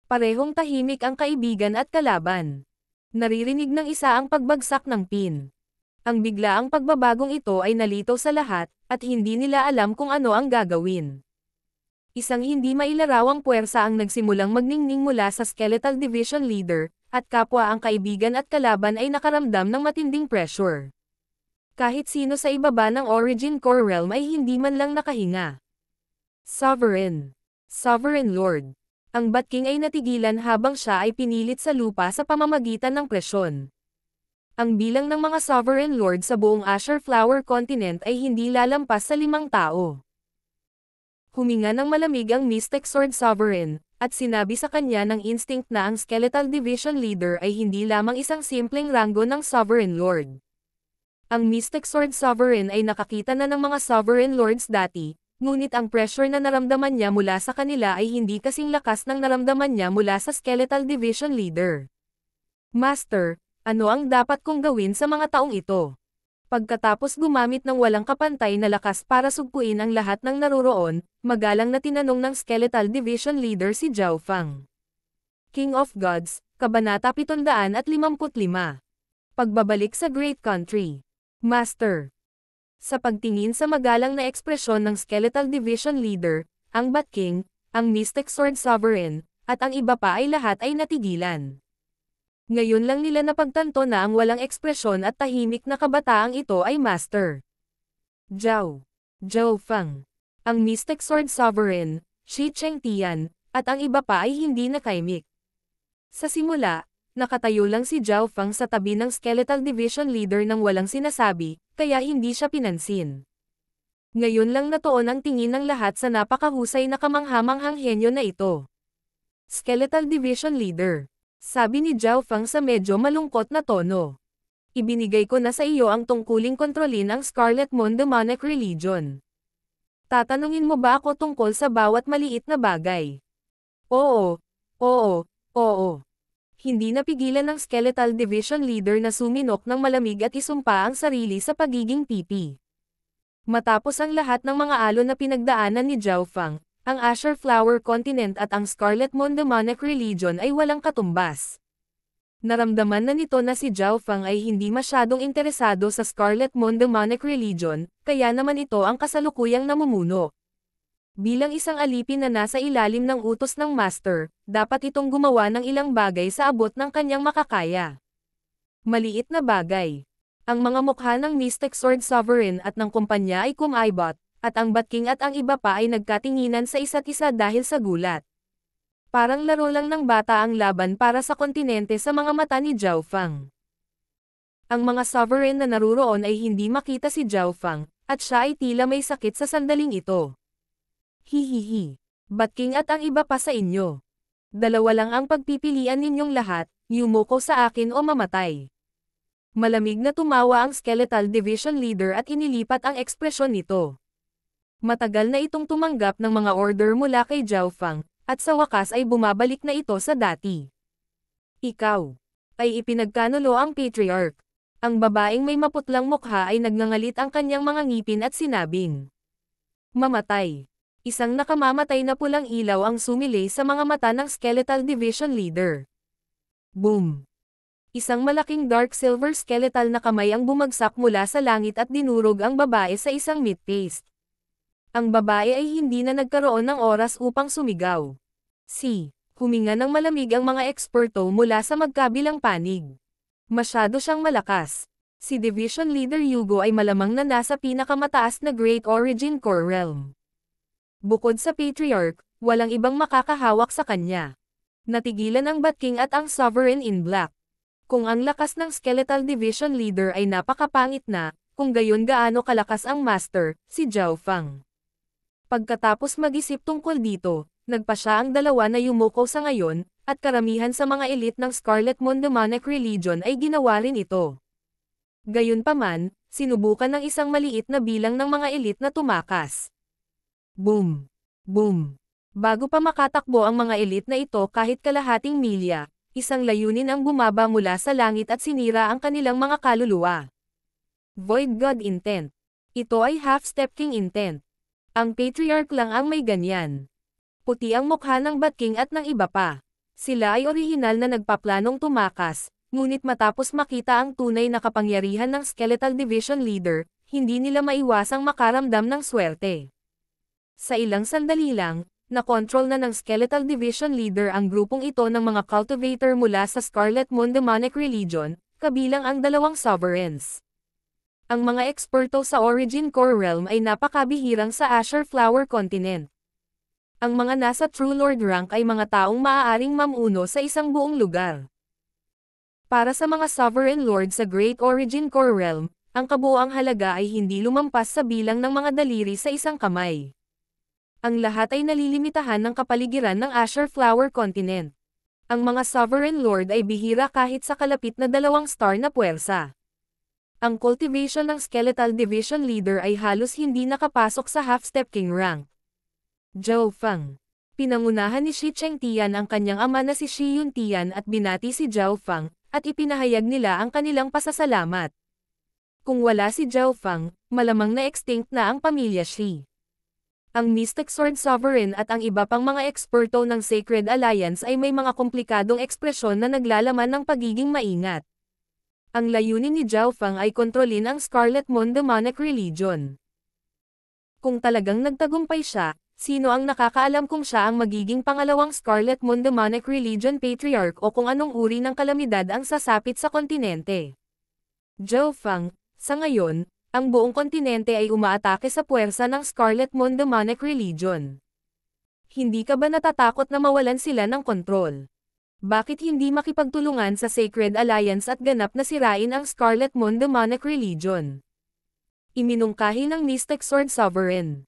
Parehong tahimik ang kaibigan at kalaban. Naririnig ng isa ang pagbagsak ng pin. Ang biglaang pagbabagong ito ay nalito sa lahat, at hindi nila alam kung ano ang gagawin. Isang hindi mailarawang puwersa ang nagsimulang magningning mula sa Skeletal Division Leader, at kapwa ang kaibigan at kalaban ay nakaramdam ng matinding pressure. Kahit sino sa ibaba ng Origin Core Realm ay hindi man lang nakahinga. Sovereign. Sovereign Lord. Ang Bat King ay natigilan habang siya ay pinilit sa lupa sa pamamagitan ng presyon. Ang bilang ng mga Sovereign Lord sa buong Azure Flower Continent ay hindi lalampas sa 5 tao. Huminga ng malamig ang Mystic Sword Sovereign, at sinabi sa kanya ng instinct na ang Skeletal Division Leader ay hindi lamang isang simpleng ranggo ng Sovereign Lord. Ang Mystic Sword Sovereign ay nakakita na ng mga Sovereign Lords dati, ngunit ang pressure na naramdaman niya mula sa kanila ay hindi kasing lakas ng naramdaman niya mula sa Skeletal Division Leader. Master, ano ang dapat kong gawin sa mga taong ito? Pagkatapos gumamit ng walang kapantay na lakas para sugpuin ang lahat ng naroroon, magalang na tinanong ng Skeletal Division Leader si Zhao Fang. King of Gods, Kabanata 755. Pagbabalik sa Great Country. Master. Sa pagtingin sa magalang na ekspresyon ng Skeletal Division Leader, ang Bat King, ang Mystic Sword Sovereign, at ang iba pa ay lahat ay natigilan. Ngayon lang nila napagtanto na ang walang ekspresyon at tahimik na kabataang ito ay Master Zhao Fang, ang Mystic Sword Sovereign, Shi Chengtian, at ang iba pa ay hindi nakaimik. Sa simula, nakatayo lang si Zhao Fang sa tabi ng Skeletal Division Leader nang walang sinasabi, kaya hindi siya pinansin. Ngayon lang natuon ang tingin ng lahat sa napakahusay na kamanghamanghang henyo na ito. Skeletal Division Leader, sabi ni Zhao Fang sa medyo malungkot na tono. Ibinigay ko na sa iyo ang tungkuling kontrolin ang Scarlet Moon Demonic Religion. Tatanungin mo ba ako tungkol sa bawat maliit na bagay? Oo. Hindi napigilan ng Skeletal Division Leader na suminok ng malamig at isumpa ang sarili sa pagiging pipi. Matapos ang lahat ng mga alon na pinagdaanan ni Zhao Fang, ang Azure Flower Continent at ang Scarlet Moon Demonic Religion ay walang katumbas. Naramdaman na nito na si Zhao Fang ay hindi masyadong interesado sa Scarlet Moon Demonic Religion, kaya naman ito ang kasalukuyang namumuno. Bilang isang alipin na nasa ilalim ng utos ng Master, dapat itong gumawa ng ilang bagay sa abot ng kanyang makakaya. Maliit na bagay. Ang mga mukha ng Mystic Sword Sovereign at ng kumpanya ay kumaibot, at ang Bat King at ang iba pa ay nagkatinginan sa isa't isa dahil sa gulat. Parang laro lang ng bata ang laban para sa kontinente sa mga mata ni Zhao Fang. Ang mga Sovereign na naruroon ay hindi makita si Zhao Fang, at siya ay tila may sakit sa sandaling ito. Hihihi. Bat King at ang iba pa sa inyo. Dalawa lang ang pagpipilian ninyong lahat, yumuko sa akin o mamatay. Malamig na tumawa ang Skeletal Division Leader at inilipat ang ekspresyon nito. Matagal na itong tumanggap ng mga order mula kay Zhao Fang, at sa wakas ay bumabalik na ito sa dati. Ikaw ay ipinagkanulo ang Patriarch. Ang babaeng may maputlang mukha ay nagngangalit ang kanyang mga ngipin at sinabing, mamatay. Isang nakamamatay na pulang ilaw ang sumilay sa mga mata ng Skeletal Division Leader. Boom! Isang malaking dark silver skeletal na kamay ang bumagsak mula sa langit at dinurog ang babae sa isang meat paste. Ang babae ay hindi na nagkaroon ng oras upang sumigaw. Huminga ng malamig ang mga eksperto mula sa magkabilang panig. Masyado siyang malakas. Si Division Leader Yugo ay malamang na nasa pinakamataas na Great Origin Core Realm. Bukod sa Patriarch, walang ibang makakahawak sa kanya. Natigilan ang Bat King at ang Sovereign in Black. Kung ang lakas ng Skeletal Division Leader ay napakapangit na, kung gayon gaano kalakas ang Master, si Zhao Fang. Pagkatapos mag-isip tungkol dito, nagpa siya ang dalawa na yumuko sa ngayon, at karamihan sa mga elite ng Scarlet Moon Demonic Religion ay ginawa rin ito. Gayunpaman, sinubukan ng isang maliit na bilang ng mga elite na tumakas. Boom! Boom! Bago pa makatakbo ang mga elite na ito kahit kalahating milya, isang layunin ang bumaba mula sa langit at sinira ang kanilang mga kaluluwa. Void God Intent. Ito ay Half-Step King Intent. Ang Patriarch lang ang may ganyan. Puti ang mukha ng Bat King at ng iba pa. Sila ay orihinal na nagpaplanong tumakas, ngunit matapos makita ang tunay na kapangyarihan ng Skeletal Division Leader, hindi nila maiwasang makaramdam ng swerte. Sa ilang sandali lang, na-control na ng Skeletal Division Leader ang grupong ito ng mga cultivator mula sa Scarlet Moon Demonic Religion, kabilang ang dalawang sovereigns. Ang mga eksperto sa Origin Core Realm ay napakabihirang sa Azure Flower Continent. Ang mga nasa True Lord rank ay mga taong maaaring mamuno sa isang buong lugar. Para sa mga Sovereign Lord sa Great Origin Core Realm, ang kabuuang halaga ay hindi lumampas sa bilang ng mga daliri sa isang kamay. Ang lahat ay nalilimitahan ng kapaligiran ng Azure Flower Continent. Ang mga Sovereign Lord ay bihira kahit sa kalapit na 2 star na puwersa. Ang cultivation ng Skeletal Division Leader ay halos hindi nakapasok sa Half-Step King rank. Zhao Fang. Pinangunahan ni Shi Chengtian ang kanyang ama na si Shi Yuntian at binati si Zhao Fang, at ipinahayag nila ang kanilang pasasalamat. Kung wala si Zhao Fang, malamang na extinct na ang pamilya Shi. Ang Mystic Sword Sovereign at ang iba pang mga eksperto ng Sacred Alliance ay may mga komplikadong ekspresyon na naglalaman ng pagiging maingat. Ang layunin ni Zhao Fang ay kontrolin ang Scarlet Moon Demonic Religion. Kung talagang nagtagumpay siya, sino ang nakakaalam kung siya ang magiging pangalawang Scarlet Moon Demonic Religion Patriarch o kung anong uri ng kalamidad ang sasapit sa kontinente. Zhao Fang, sa ngayon, ang buong kontinente ay umaatake sa puwersa ng Scarlet Moon Demonic Religion. Hindi ka ba natatakot na mawalan sila ng kontrol? Bakit hindi makipagtulungan sa Sacred Alliance at ganap na sirain ang Scarlet Moon Demonic Religion? Iminungkahi ng Mystic Sword Sovereign.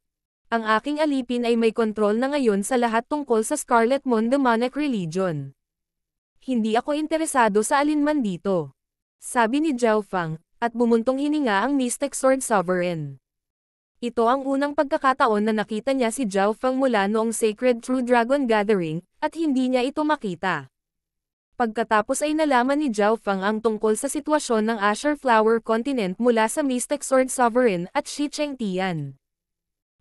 Ang aking alipin ay may kontrol na ngayon sa lahat tungkol sa Scarlet Moon Demonic Religion. Hindi ako interesado sa alinman dito. Sabi ni Zhao Fang, at bumuntong hininga ang Mystic Sword Sovereign. Ito ang unang pagkakataon na nakita niya si Zhao Fang mula noong Sacred True Dragon Gathering, at hindi niya ito makita. Pagkatapos ay nalaman ni Zhao Fang ang tungkol sa sitwasyon ng Azure Flower Continent mula sa Mystic Sword Sovereign at Shi Chengtian.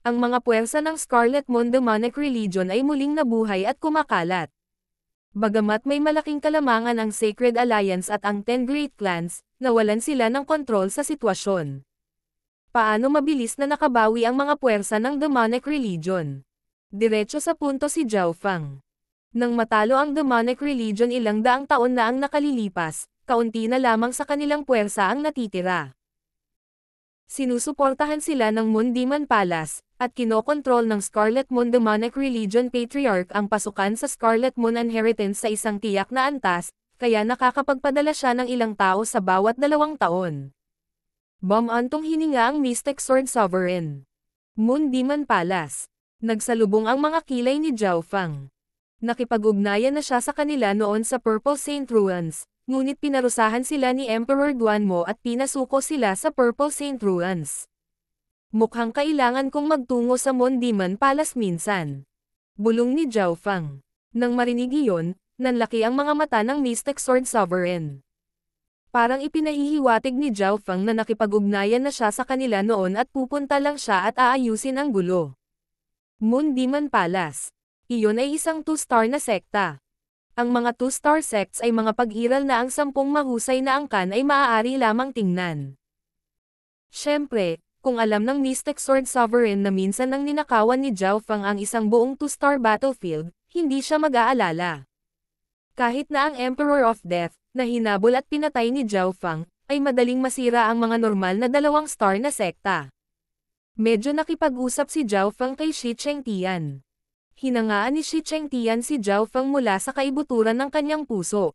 Ang mga puwersa ng Scarlet Moon Demonic Religion ay muling nabuhay at kumakalat. Bagamat may malaking kalamangan ang Sacred Alliance at ang 10 Great Clans, nawalan sila ng kontrol sa sitwasyon. Paano mabilis na nakabawi ang mga puwersa ng Demonic Religion? Diretso sa punto si Zhao Fang. Nang matalo ang demonic religion ilang daang taon na ang nakalilipas, kaunti na lamang sa kanilang puwersa ang natitira. Sinusuportahan sila ng Moon Demon Palace, at kinokontrol ng Scarlet Moon Demonic Religion Patriarch ang pasukan sa Scarlet Moon Inheritance sa isang tiyak na antas, kaya nakakapagpadala siya ng ilang tao sa bawat 2 taon. Bumantong hininga ang Mystic Sword Sovereign. Moon Demon Palace. Nagsalubong ang mga kilay ni Zhao Fang. Nakipag-ugnayan na siya sa kanila noon sa Purple Saint Ruins, ngunit pinarusahan sila ni Emperor Duanmo at pinasuko sila sa Purple Saint Ruins. Mukhang kailangan kong magtungo sa Moon Demon Palace minsan. Bulong ni Zhao Fang. Nang marinig iyon, nanlaki ang mga mata ng Mystic Sword Sovereign. Parang ipinahihiwatig ni Zhao Fang na nakipag-ugnayan na siya sa kanila noon at pupunta lang siya at aayusin ang gulo. Moon Demon Palace. Iyon ay isang 2-star na sekta. Ang mga 2-star sects ay mga pag-iral na ang 10 mahusay na angkan ay maaari lamang tingnan. Siyempre, kung alam ng Mystic Sword Sovereign na minsan nang ninakawan ni Zhao Fang ang isang buong 2-star battlefield, hindi siya mag-aalala. Kahit na ang Emperor of Death, na hinabol at pinatay ni Zhao Fang, ay madaling masira ang mga normal na 2-star na sekta. Medyo nakipag-usap si Zhao Fang kay Shi Chengtian. Hinangaan ni Shi Chengtian si Zhao Fang mula sa kaibuturan ng kanyang puso.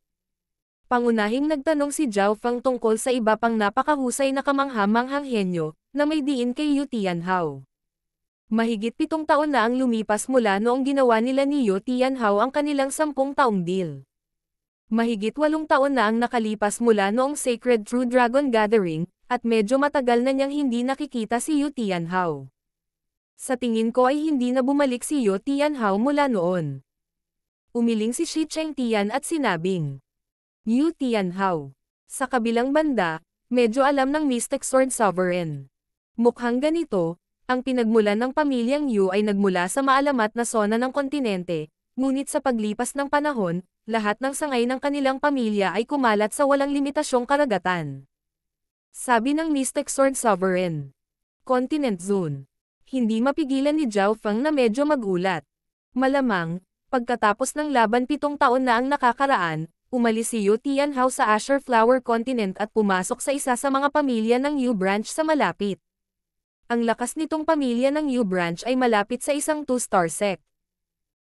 Pangunahing nagtanong si Zhao Fang tungkol sa iba pang napakahusay na kamangha-manghang henyo, na may diin kay Yu Tianhao. Mahigit 7 taon na ang lumipas mula noong ginawa nila ni Yu Tianhao ang kanilang 10 taong deal. Mahigit 8 taon na ang nakalipas mula noong Sacred True Dragon Gathering, at medyo matagal na niyang hindi nakikita si Yu Tianhao. Sa tingin ko ay hindi na bumalik si Yu Tianhao mula noon. Umiling si Shi Chengtian at sinabing, Yu Tianhao. Sa kabilang banda, medyo alam ng Mystic Sword Sovereign. Mukhang ganito, ang pinagmulan ng pamilyang Yu ay nagmula sa maalamat na zona ng kontinente, ngunit sa paglipas ng panahon, lahat ng sangay ng kanilang pamilya ay kumalat sa walang limitasyong karagatan. Sabi ng Mystic Sword Sovereign. Continent Zone. Hindi mapigilan ni Zhao Fang na medyo magulat. Malamang, pagkatapos ng laban 7 taon na ang nakakaraan, umalis si Yu Tianhao sa Azure Flower Continent at pumasok sa isa sa mga pamilya ng Yu Branch sa malapit. Ang lakas nitong pamilya ng Yu Branch ay malapit sa isang 2-star sect.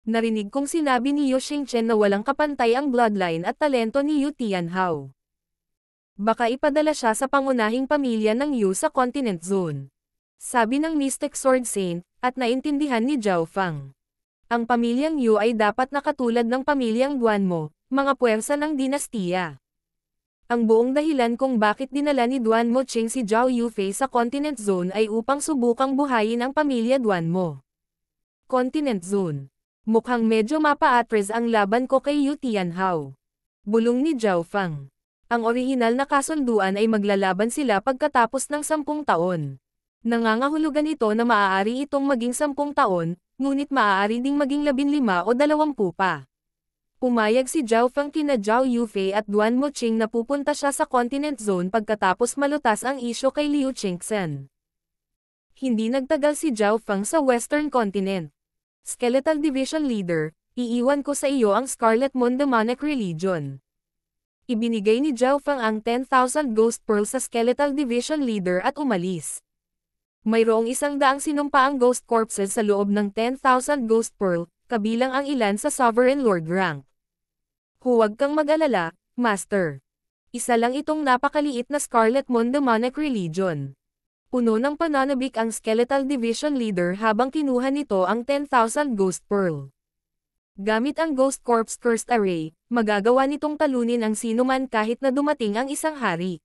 Narinig kong sinabi ni Yu Xingchen na walang kapantay ang bloodline at talento ni Yu Tianhao. Baka ipadala siya sa pangunahing pamilya ng Yu sa Continent Zone. Sabi ng Mystic Sword Saint, at naintindihan ni Zhao Fang. Ang pamilyang Yu ay dapat na katulad ng pamilyang Duanmo, mga puwersa ng dinastiya. Ang buong dahilan kung bakit dinala ni Duanmo Qing si Zhao Yufei sa Continent Zone ay upang subukang buhayin ang pamilya Duanmo. Continent Zone. Mukhang medyo mapa-atres ang laban ko kay Yu Tianhao. Bulong ni Zhao Fang. Ang orihinal na kasunduan ay maglalaban sila pagkatapos ng 10 taon. Nangangahulugan ito na maaari itong maging 10 taon, ngunit maaari ding maging 15 o 20 pa. Pumayag si Zhao Fang kina Zhao Yufei at Duanmo Qing na pupunta siya sa Continent Zone pagkatapos malutas ang isyo kay Liu Qingxen. Hindi nagtagal si Zhao Fang sa Western Continent. Skeletal Division Leader, iiwan ko sa iyo ang Scarlet Moon Demonic Religion. Ibinigay ni Zhao Fang ang 10,000 Ghost Pearl sa Skeletal Division Leader at umalis. Mayroong 100 sinumpaang Ghost Corpses sa loob ng 10,000 Ghost Pearl, kabilang ang ilan sa Sovereign Lord rank. Huwag kang mag-alala, Master. Isa lang itong napakaliit na Scarlet Moon Demonic Religion. Puno ng pananabik ang Skeletal Division Leader habang kinuha nito ang 10,000 Ghost Pearl. Gamit ang Ghost Corpse Cursed Array, magagawa nitong talunin ang sinuman kahit na dumating ang isang hari.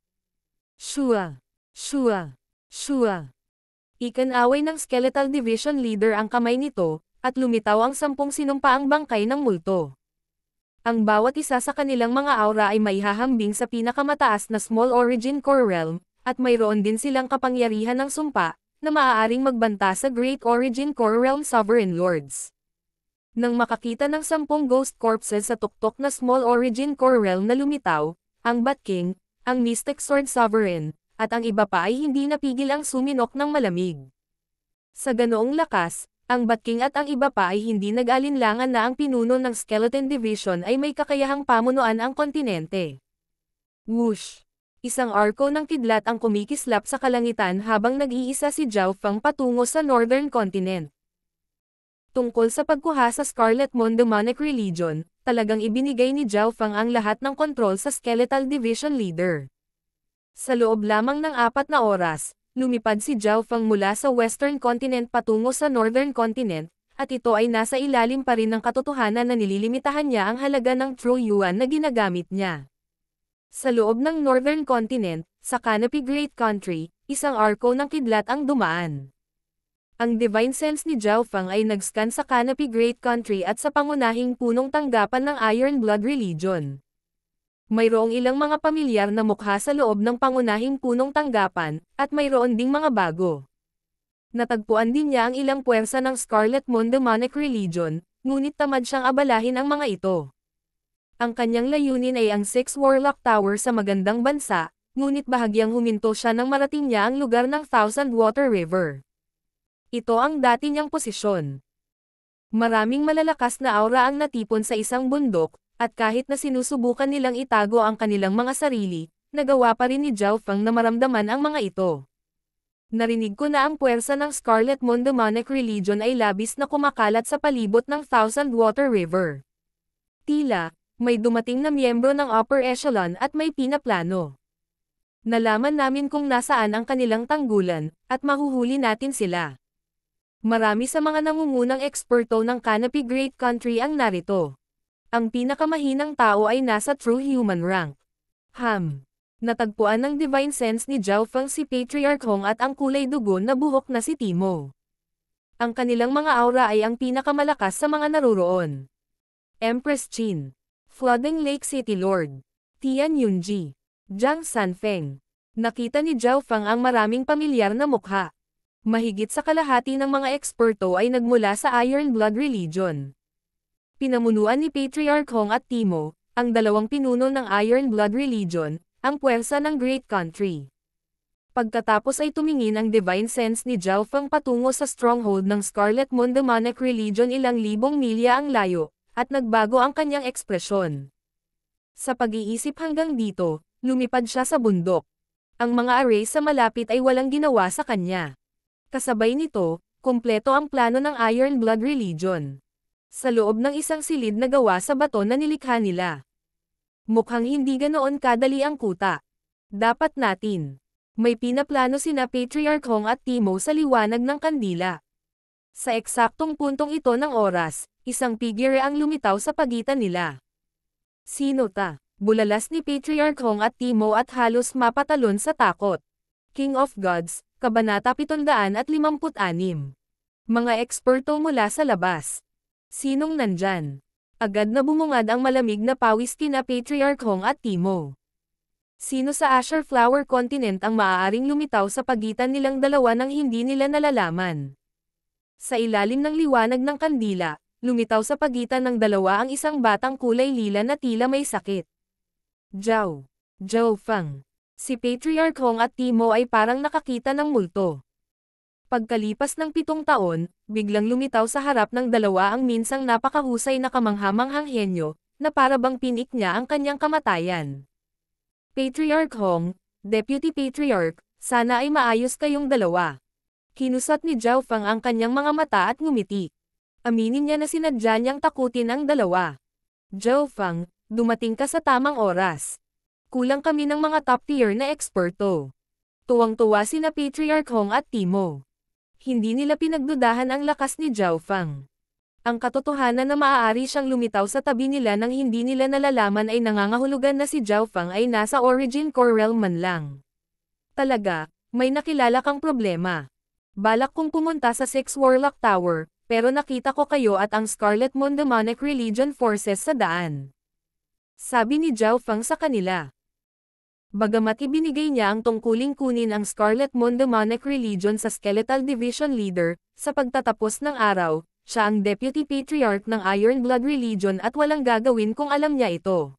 Shua! Shua! Shua! Ikanaway ng Skeletal Division Leader ang kamay nito, at lumitaw ang 10 sinumpaang bangkay ng multo. Ang bawat isa sa kanilang mga aura ay maihahambing sa pinakamataas na Small Origin Core Realm, at mayroon din silang kapangyarihan ng sumpa, na maaaring magbanta sa Great Origin Core Realm Sovereign Lords. Nang makakita ng 10 Ghost Corpses sa tuktok na Small Origin Core Realm na lumitaw, ang Bat King, ang Mystic Sword Sovereign, at ang iba pa ay hindi napigil ang suminok ng malamig. Sa ganoong lakas, Ang Bat King at ang iba pa ay hindi nag-alinlangan na ang pinuno ng Skeleton Division ay may kakayahang pamunuan ang kontinente. Whoosh! Isang arko ng kidlat ang kumikislap sa kalangitan habang nag-iisa si Zhao Feng patungo sa Northern Continent. Tungkol sa pagkuha sa Scarlet Moon Demonic Religion, talagang ibinigay ni Zhao Feng ang lahat ng kontrol sa Skeletal Division Leader. Sa loob lamang ng 4 na oras, lumipad si Zhao Feng mula sa Western Continent patungo sa Northern Continent, at ito ay nasa ilalim pa rin ng katotohanan na nililimitahan niya ang halaga ng True Yuan na ginagamit niya. Sa loob ng Northern Continent, sa Canopy Great Country, isang arko ng kidlat ang dumaan. Ang Divine Sense ni Zhao Feng ay nag-scan sa Canopy Great Country at sa pangunahing punong tanggapan ng Iron Blood Religion. Mayroong ilang mga pamilyar na mukha sa loob ng pangunahing punong tanggapan, at mayroon ding mga bago. Natagpuan din niya ang ilang puwersa ng Scarlet Moon Demonic Religion, ngunit tamad siyang abalahin ang mga ito. Ang kanyang layunin ay ang 6 Warlock Tower sa magandang bansa, ngunit bahagyang huminto siya nang marating niya ang lugar ng Thousand Water River. Ito ang dati niyang posisyon. Maraming malalakas na aura ang natipon sa isang bundok, at kahit na sinusubukan nilang itago ang kanilang mga sarili, nagawa pa rin ni Zhao Feng na maramdaman ang mga ito. Narinig ko na ang puwersa ng Scarlet Moon Demonic Religion ay labis na kumakalat sa palibot ng Thousand Water River. Tila, may dumating na miyembro ng upper echelon at may pinaplano. Nalaman namin kung nasaan ang kanilang tanggulan, at mahuhuli natin sila. Marami sa mga nangungunang eksperto ng Canopy Great Country ang narito. Ang pinakamahinang tao ay nasa True Human rank. Natagpuan ng Divine Sense ni Zhao Feng si Patriarch Hong at ang kulay dugo na buhok na si Timo. Ang kanilang mga aura ay ang pinakamalakas sa mga naruroon. Empress Qin, Flooding Lake City Lord, Tian Yunji, Jiang Sanfeng. Nakita ni Zhao Feng ang maraming pamilyar na mukha. Mahigit sa kalahati ng mga eksperto ay nagmula sa Iron Blood Religion. Pinamunuan ni Patriarch Hong at Timo, ang dalawang pinuno ng Iron Blood Religion, ang puwersa ng Great Country. Pagkatapos ay tumingin ang Divine Sense ni Zhao Feng patungo sa stronghold ng Scarlet Moon Demonic Religion ilang libong milya ang layo, at nagbago ang kanyang ekspresyon. Sa pag-iisip hanggang dito, lumipad siya sa bundok. Ang mga array sa malapit ay walang ginawa sa kanya. Kasabay nito, kumpleto ang plano ng Iron Blood Religion. Sa loob ng isang silid na gawa sa bato na nilikha nila. Mukhang hindi ganoon kadali ang kuta. Dapat natin. May pinaplano sina Patriarch Hong at Timo sa liwanag ng kandila. Sa eksaktong puntong ito ng oras, isang figure ang lumitaw sa pagitan nila. Sino ta? Bulalas ni Patriarch Hong at Timo at halos mapatalon sa takot. King of Gods, Kabanata 756. Mga eksperto mula sa labas. Sinong nandyan? Agad na bumungad ang malamig na pawis kina Patriarch Hong at Timo. Sino sa Azure Flower Continent ang maaaring lumitaw sa pagitan nilang dalawa nang hindi nila nalalaman? Sa ilalim ng liwanag ng kandila, lumitaw sa pagitan ng dalawa ang isang batang kulay lila na tila may sakit. Zhao Feng. Si Patriarch Hong at Timo ay parang nakakita ng multo. Pagkalipas ng 7 taon, biglang lumitaw sa harap ng dalawa ang minsang napakahusay na kamanghamanghang henyo, na para bang pinik niya ang kanyang kamatayan. Patriarch Hong, Deputy Patriarch, sana ay maayos kayong dalawa. Kinusat ni Zhao Feng ang kanyang mga mata at ngumiti. Aminin niya na sinadya niyang takutin ang dalawa. Zhao Feng, dumating ka sa tamang oras. Kulang kami ng mga top tier na eksperto. Tuwang-tuwa sina Patriarch Hong at Timo. Hindi nila pinagdudahan ang lakas ni Zhao Feng. Ang katotohanan na maaari siyang lumitaw sa tabi nila nang hindi nila nalalaman ay nangangahulugan na si Zhao Feng ay nasa Origin Core Realm man lang. Talaga, may nakilala kang problema. Balak kong pumunta sa 6 Warlock Tower, pero nakita ko kayo at ang Scarlet Moon Demonic Religion forces sa daan. Sabi ni Zhao Feng sa kanila. Bagamat ibinigay niya ang tungkuling kunin ang Scarlet Moon Demonic Religion sa Skeletal Division Leader, sa pagtatapos ng araw, siya ang Deputy Patriarch ng Iron Blood Religion at walang gagawin kung alam niya ito.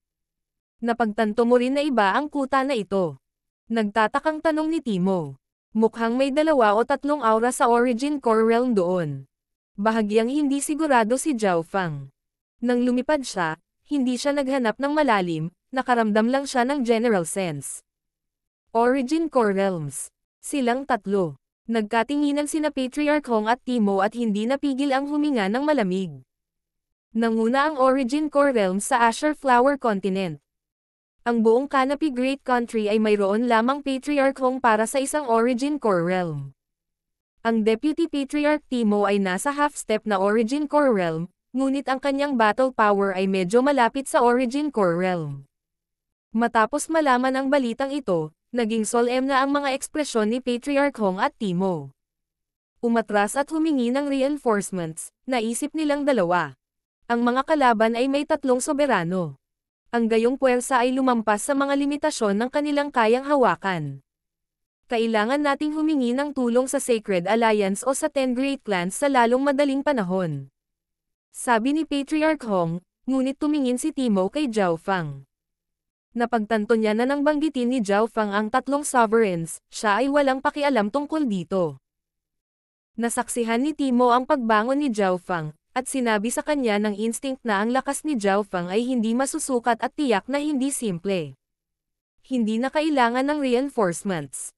Napagtanto mo rin na iba ang kuta na ito. Nagtatakang tanong ni Timo. Mukhang may 2 o 3 aura sa Origin Core Realm doon. Bahagyang hindi sigurado si Zhao Fang. Nang lumipad siya, hindi siya naghanap ng malalim, nakaramdam lang siya ng general sense. Origin Core Realms. Silang tatlo. Nagkatinginan sina Patriarch Hong at Timo at hindi napigil ang huminga ng malamig. Nanguna ang Origin Core Realms sa Azure Flower Continent. Ang buong Canopy Great Country ay mayroon lamang Patriarch Hong para sa isang Origin Core Realm. Ang Deputy Patriarch Timo ay nasa half-step na Origin Core Realm, ngunit ang kanyang battle power ay medyo malapit sa Origin Core Realm. Matapos malaman ang balitang ito, naging solemn na ang mga ekspresyon ni Patriarch Hong at Timo. Umatras at humingi ng reinforcements, naisip nilang dalawa. Ang mga kalaban ay may tatlong soberano. Ang gayong puwersa ay lumampas sa mga limitasyon ng kanilang kayang hawakan. Kailangan nating humingi ng tulong sa Sacred Alliance o sa 10 Great Clans sa lalong madaling panahon. Sabi ni Patriarch Hong, ngunit tumingin si Timo kay Zhao Fang. Napagtanto niya na nang banggitin ni Zhao Fang ang tatlong sovereigns, siya ay walang pakialam tungkol dito. Nasaksihan ni Timo ang pagbangon ni Zhao Fang, at sinabi sa kanya ng instinct na ang lakas ni Zhao Fang ay hindi masusukat at tiyak na hindi simple. Hindi na kailangan ng reinforcements.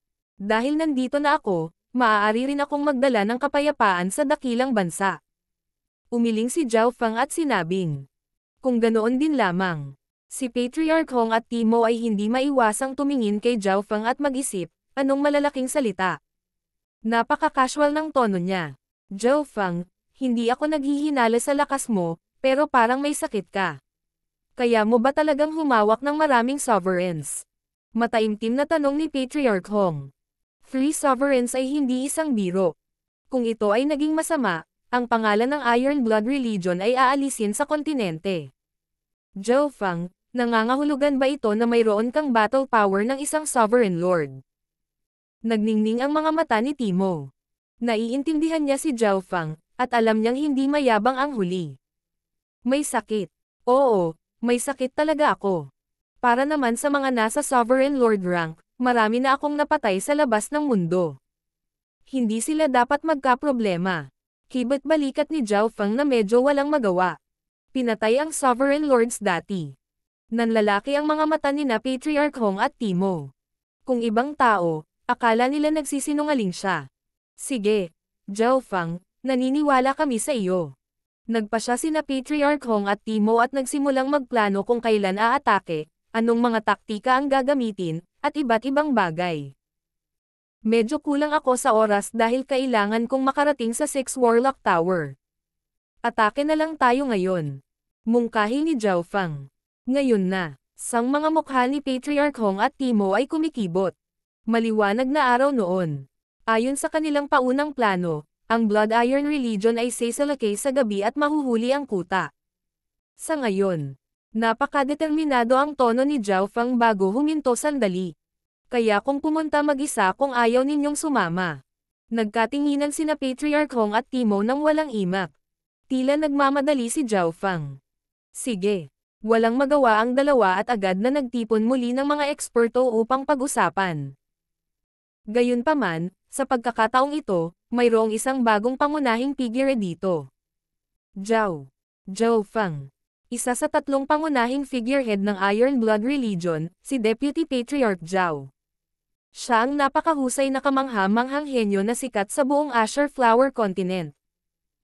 Dahil nandito na ako, maaari rin akong magdala ng kapayapaan sa dakilang bansa. Umiling si Zhao Fang at sinabing, kung ganoon din lamang. Si Patriarch Hong at Timo ay hindi maiwasang tumingin kay Zhao Fang at mag-isip, anong malalaking salita. Napaka-casual ng tono niya. Zhao Fang, hindi ako naghihinala sa lakas mo, pero parang may sakit ka. Kaya mo ba talagang humawak ng maraming sovereigns? Mataimtim na tanong ni Patriarch Hong. 3 sovereigns ay hindi isang biro. Kung ito ay naging masama, ang pangalan ng Iron Blood Religion ay aalisin sa kontinente. Zhao Fang, nangangahulugan ba ito na mayroon kang battle power ng isang sovereign lord? Nagningning ang mga mata ni Timo. Naiintindihan niya si Zhao Fang, at alam niyang hindi mayabang ang huli. May sakit. Oo, may sakit talaga ako. Para naman sa mga nasa sovereign lord rank, marami na akong napatay sa labas ng mundo. Hindi sila dapat magkaproblema. Kibat balikat ni Zhao Fang na medyo walang magawa. Pinatay ang sovereign lords dati. Nanlalaki ang mga mata ni na Patriarch Hong at Timo. Kung ibang tao, akala nila nagsisinungaling siya. Sige, Zhao Fang, naniniwala kami sa iyo. Nagpa siya sina Patriarch Hong at Timo at nagsimulang magplano kung kailan aatake, anong mga taktika ang gagamitin, at iba't ibang bagay. Medyo kulang ako sa oras dahil kailangan kong makarating sa 6 Warlock Tower. Atake na lang tayo ngayon. Mungkahi ni Zhao Fang. Ngayon na, sang mga mukha ni Patriarch Hong at Timo ay kumikibot. Maliwanag na araw noon. Ayon sa kanilang paunang plano, ang Blood Iron Religion ay sasalakay sa gabi at mahuhuli ang kuta. Sa ngayon, napakadeterminado ang tono ni Zhao Fang bago huminto sandali. Kaya kung pumunta mag-isa kung ayaw ninyong sumama. Nagkatinginan sina Patriarch Hong at Timo nang walang imak. Tila nagmamadali si Zhao Fang. Sige. Walang magawa ang dalawa at agad na nagtipon muli ng mga eksperto upang pag-usapan. Gayunpaman, sa pagkakataong ito, mayroong isang bagong pangunahing figure dito. Zhao Fang. Isa sa tatlong pangunahing figurehead ng Iron Blood Religion, si Deputy Patriarch Zhao. Siya ang napakahusay na kamangha-manghang henyo na sikat sa buong Azure Flower Continent.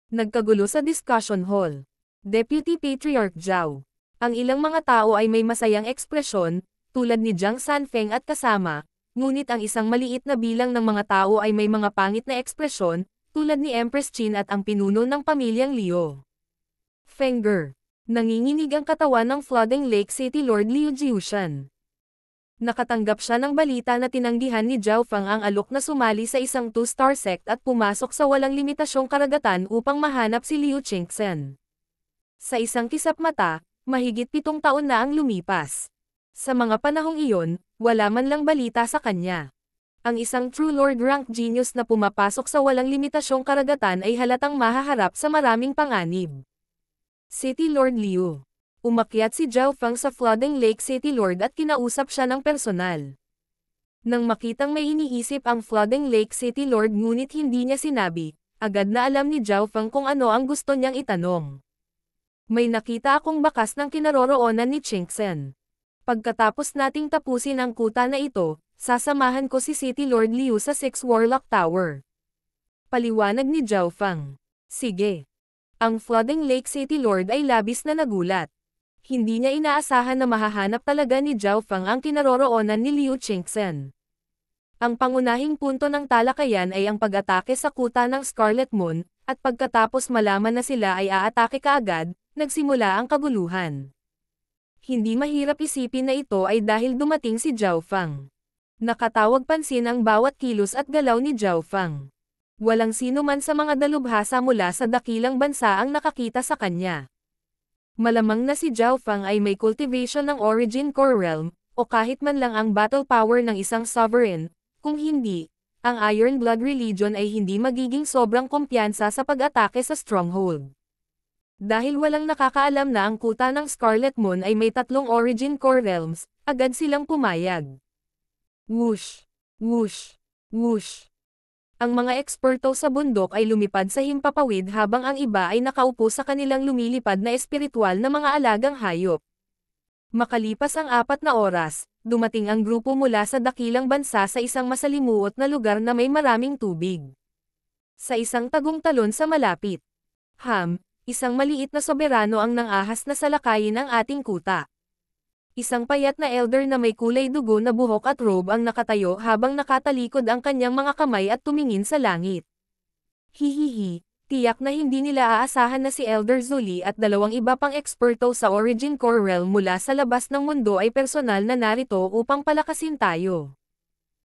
Nagkagulo sa discussion hall. Deputy Patriarch Zhao. Ang ilang mga tao ay may masayang ekspresyon, tulad ni Jiang Sanfeng at kasama, ngunit ang isang maliit na bilang ng mga tao ay may mga pangit na ekspresyon, tulad ni Empress Qin at ang pinuno ng pamilyang Liu. Fenger. Nanginginig ang katawan ng Flooding Lake City Lord Liu Jiushan. Nakatanggap siya ng balita na tinanggihan ni Zhao Fang ang alok na sumali sa isang 2-star sect at pumasok sa walang limitasyong karagatan upang mahanap si Liu Qingxen. Sa isang kisap mata, mahigit 7 taon na ang lumipas. Sa mga panahong iyon, wala man lang balita sa kanya. Ang isang true Lord rank genius na pumapasok sa walang limitasyong karagatan ay halatang mahaharap sa maraming panganib. City Lord Liu. Umakyat si Zhao Fang sa Flooding Lake City Lord at kinausap siya ng personal. Nang makitang may iniisip ang Flooding Lake City Lord ngunit hindi niya sinabi, Agad na alam ni Zhao Feng kung ano ang gusto niyang itanong. May nakita akong bakas ng kinaroroonan ni Chingsen. Pagkatapos nating tapusin ang kuta na ito, sasamahan ko si City Lord Liu sa 6 Warlock Tower. Paliwanag ni Zhao Feng. Sige. Ang Flooding Lake City Lord ay labis na nagulat. Hindi niya inaasahan na mahahanap talaga ni Zhao Feng ang kinaroroonan ni Liu Chingsen. Ang pangunahing punto ng talakayan ay ang pag-atake sa kuta ng Scarlet Moon, at pagkatapos malaman na sila ay aatake kaagad, nagsimula ang kaguluhan. Hindi mahirap isipin na ito ay dahil dumating si Zhao Feng. Nakatawag pansin ang bawat kilos at galaw ni Zhao Feng. Walang sino man sa mga dalubhasa mula sa dakilang bansa ang nakakita sa kanya. Malamang na si Zhao Feng ay may cultivation ng Origin Core Realm, o kahit man lang ang battle power ng isang sovereign. Kung hindi, ang Iron Blood Religion ay hindi magiging sobrang kumpiyansa sa pag-atake sa stronghold. Dahil walang nakakaalam na ang kuta ng Scarlet Moon ay may 3 Origin Core Realms, agad silang pumayag. Whoosh! Whoosh! Whoosh! Ang mga eksperto sa bundok ay lumipad sa himpapawid habang ang iba ay nakaupo sa kanilang lumilipad na espiritual na mga alagang hayop. Makalipas ang 4 na oras, dumating ang grupo mula sa dakilang bansa sa isang masalimuot na lugar na may maraming tubig. Sa isang tagong talon sa malapit. Isang maliit na soberano ang nangahas na salakayin ng ating kuta. Isang payat na elder na may kulay dugo na buhok at robe ang nakatayo habang nakatalikod ang kanyang mga kamay at tumingin sa langit. Hihihi, tiyak na hindi nila aasahan na si Elder Zuli at 2 iba pang eksperto sa Origin Core Realm mula sa labas ng mundo ay personal na narito upang palakasin tayo.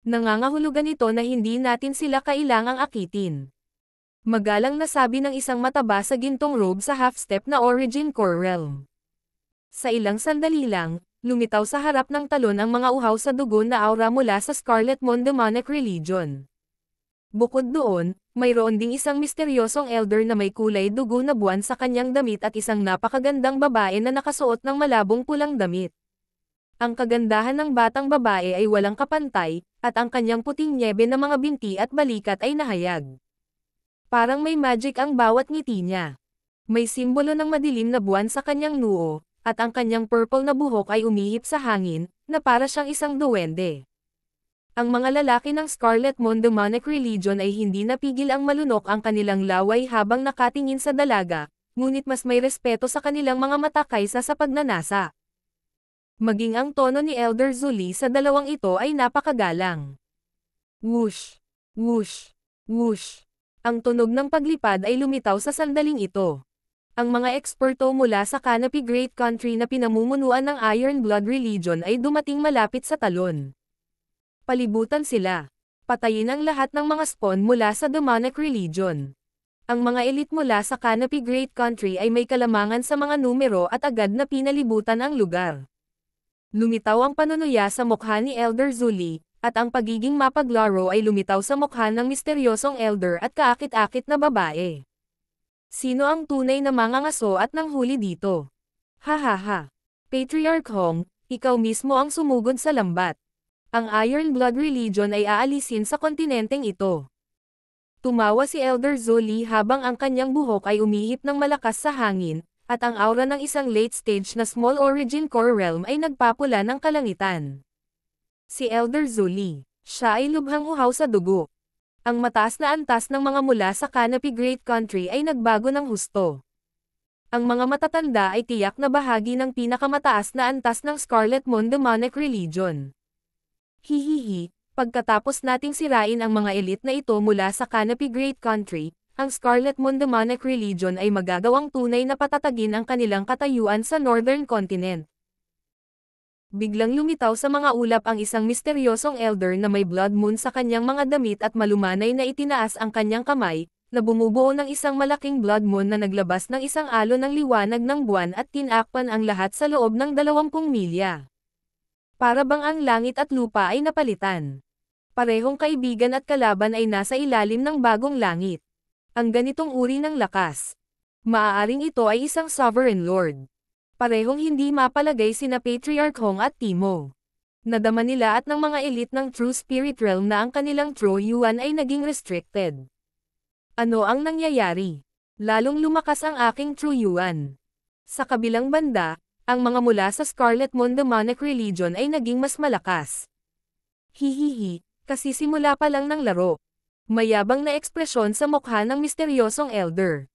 Nangangahulugan ito na hindi natin sila kailangang akitin. Magalang na sabi ng isang mataba sa gintong robe sa half-step na Origin Core Realm. Sa ilang sandali lang, lumitaw sa harap ng talon ang mga uhaw sa dugo na aura mula sa Scarlet Moon Demonic Religion. Bukod doon, mayroon ding isang misteryosong elder na may kulay dugo na buwan sa kanyang damit at isang napakagandang babae na nakasuot ng malabong pulang damit. Ang kagandahan ng batang babae ay walang kapantay, at ang kanyang puting nyebe na mga binti at balikat ay nahayag. Parang may magic ang bawat ngiti niya. May simbolo ng madilim na buwan sa kanyang noo, at ang kanyang purple na buhok ay umihip sa hangin, na para siyang isang duwende. Ang mga lalaki ng Scarlet Moon Demonic Religion ay hindi napigil ang malunok ang kanilang laway habang nakatingin sa dalaga, ngunit mas may respeto sa kanilang mga mata kaysa sa pagnanasa. Maging ang tono ni Elder Zuli sa dalawang ito ay napakagalang. Whoosh! Whoosh! Whoosh! Ang tunog ng paglipad ay lumitaw sa sandaling ito. Ang mga eksperto mula sa Canopy Great Country na pinamumunuan ng Iron Blood Religion ay dumating malapit sa talon. Palibutan sila. Patayin ang lahat ng mga spawn mula sa Demonic Religion. Ang mga elite mula sa Canopy Great Country ay may kalamangan sa mga numero at agad na pinalibutan ang lugar. Lumitaw ang panunuya sa mukha ni Elder Zuli, at ang pagiging mapaglaro ay lumitaw sa mukha ng misteryosong elder at kaakit-akit na babae. Sino ang tunay na mangangaso at nanghuli dito? Hahaha. Patriarch Hong, ikaw mismo ang sumugod sa lambat. Ang Iron Blood Religion ay aalisin sa kontinenteng ito. Tumawa si Elder Zuli habang ang kanyang buhok ay umihip ng malakas sa hangin, at ang aura ng isang late stage na Small Origin Core Realm ay nagpapula ng kalangitan. Si Elder Zuli, siya ay lubhang uhaw sa dugo. Ang mataas na antas ng mga mula sa Canopy Great Country ay nagbago ng husto. Ang mga matatanda ay tiyak na bahagi ng pinakamataas na antas ng Scarlet Moon Demonic Religion. Hihihi, pagkatapos nating sirain ang mga elite na ito mula sa Canopy Great Country, ang Scarlet Moon Demonic Religion ay magagawang tunay na patatagin ang kanilang katayuan sa Northern Continent. Biglang lumitaw sa mga ulap ang isang misteryosong elder na may blood moon sa kanyang mga damit at malumanay na itinaas ang kanyang kamay, na bumubuo ng isang malaking blood moon na naglabas ng isang alon ng liwanag ng buwan at tinakpan ang lahat sa loob ng 20 milya. Para bang ang langit at lupa ay napalitan. Parehong kaibigan at kalaban ay nasa ilalim ng bagong langit. Ang ganitong uri ng lakas. Maaaring ito ay isang sovereign lord. Parehong hindi mapalagay sina Patriarch Hong at Timo. Nadama nila at ng mga elite ng True Spirit Realm na ang kanilang True Yuan ay naging restricted. Ano ang nangyayari? Lalong lumakas ang aking True Yuan. Sa kabilang banda, ang mga mula sa Scarlet Moon Demonic Religion ay naging mas malakas. Hihihi, kasi simula pa lang ng laro. Mayabang na ekspresyon sa mukha ng misteryosong elder.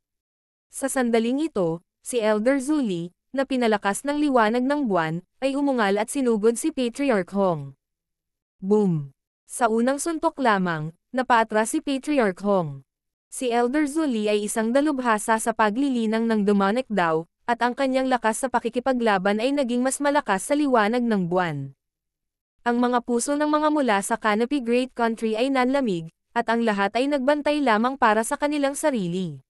Sa sandaling ito, si Elder Zuli, na pinalakas ng liwanag ng buwan, ay umungal at sinugod si Patriarch Hong. Boom! Sa unang suntok lamang, napaatras si Patriarch Hong. Si Elder Zuli ay isang dalubhasa sa paglilinang ng demonic Dao, at ang kanyang lakas sa pakikipaglaban ay naging mas malakas sa liwanag ng buwan. Ang mga puso ng mga mula sa Canopy Great Country ay nanlamig, at ang lahat ay nagbantay lamang para sa kanilang sarili.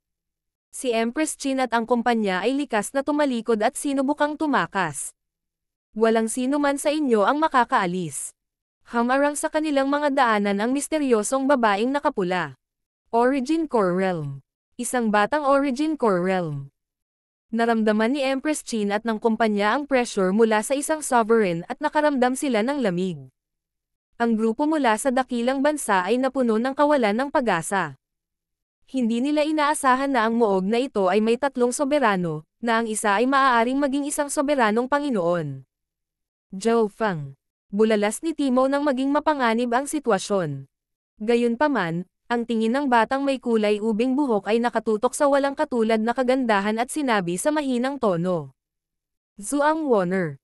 Si Empress Qin at ang kumpanya ay likas na tumalikod at sinubukang tumakas. Walang sino man sa inyo ang makakaalis. Hamarang sa kanilang mga daanan ang misteryosong babaeng nakapula. Origin Core Realm. Isang batang Origin Core Realm. Naramdaman ni Empress Qin at ng kumpanya ang pressure mula sa isang sovereign at nakaramdam sila ng lamig. Ang grupo mula sa dakilang bansa ay napuno ng kawalan ng pag-asa. Hindi nila inaasahan na ang muog na ito ay may tatlong soberano, na ang isa ay maaaring maging isang soberanong Panginoon. Zhou Feng. Bulalas ni Timo nang maging mapanganib ang sitwasyon. Gayunpaman, ang tingin ng batang may kulay ubing buhok ay nakatutok sa walang katulad na kagandahan at sinabi sa mahinang tono. Zhuang Warner.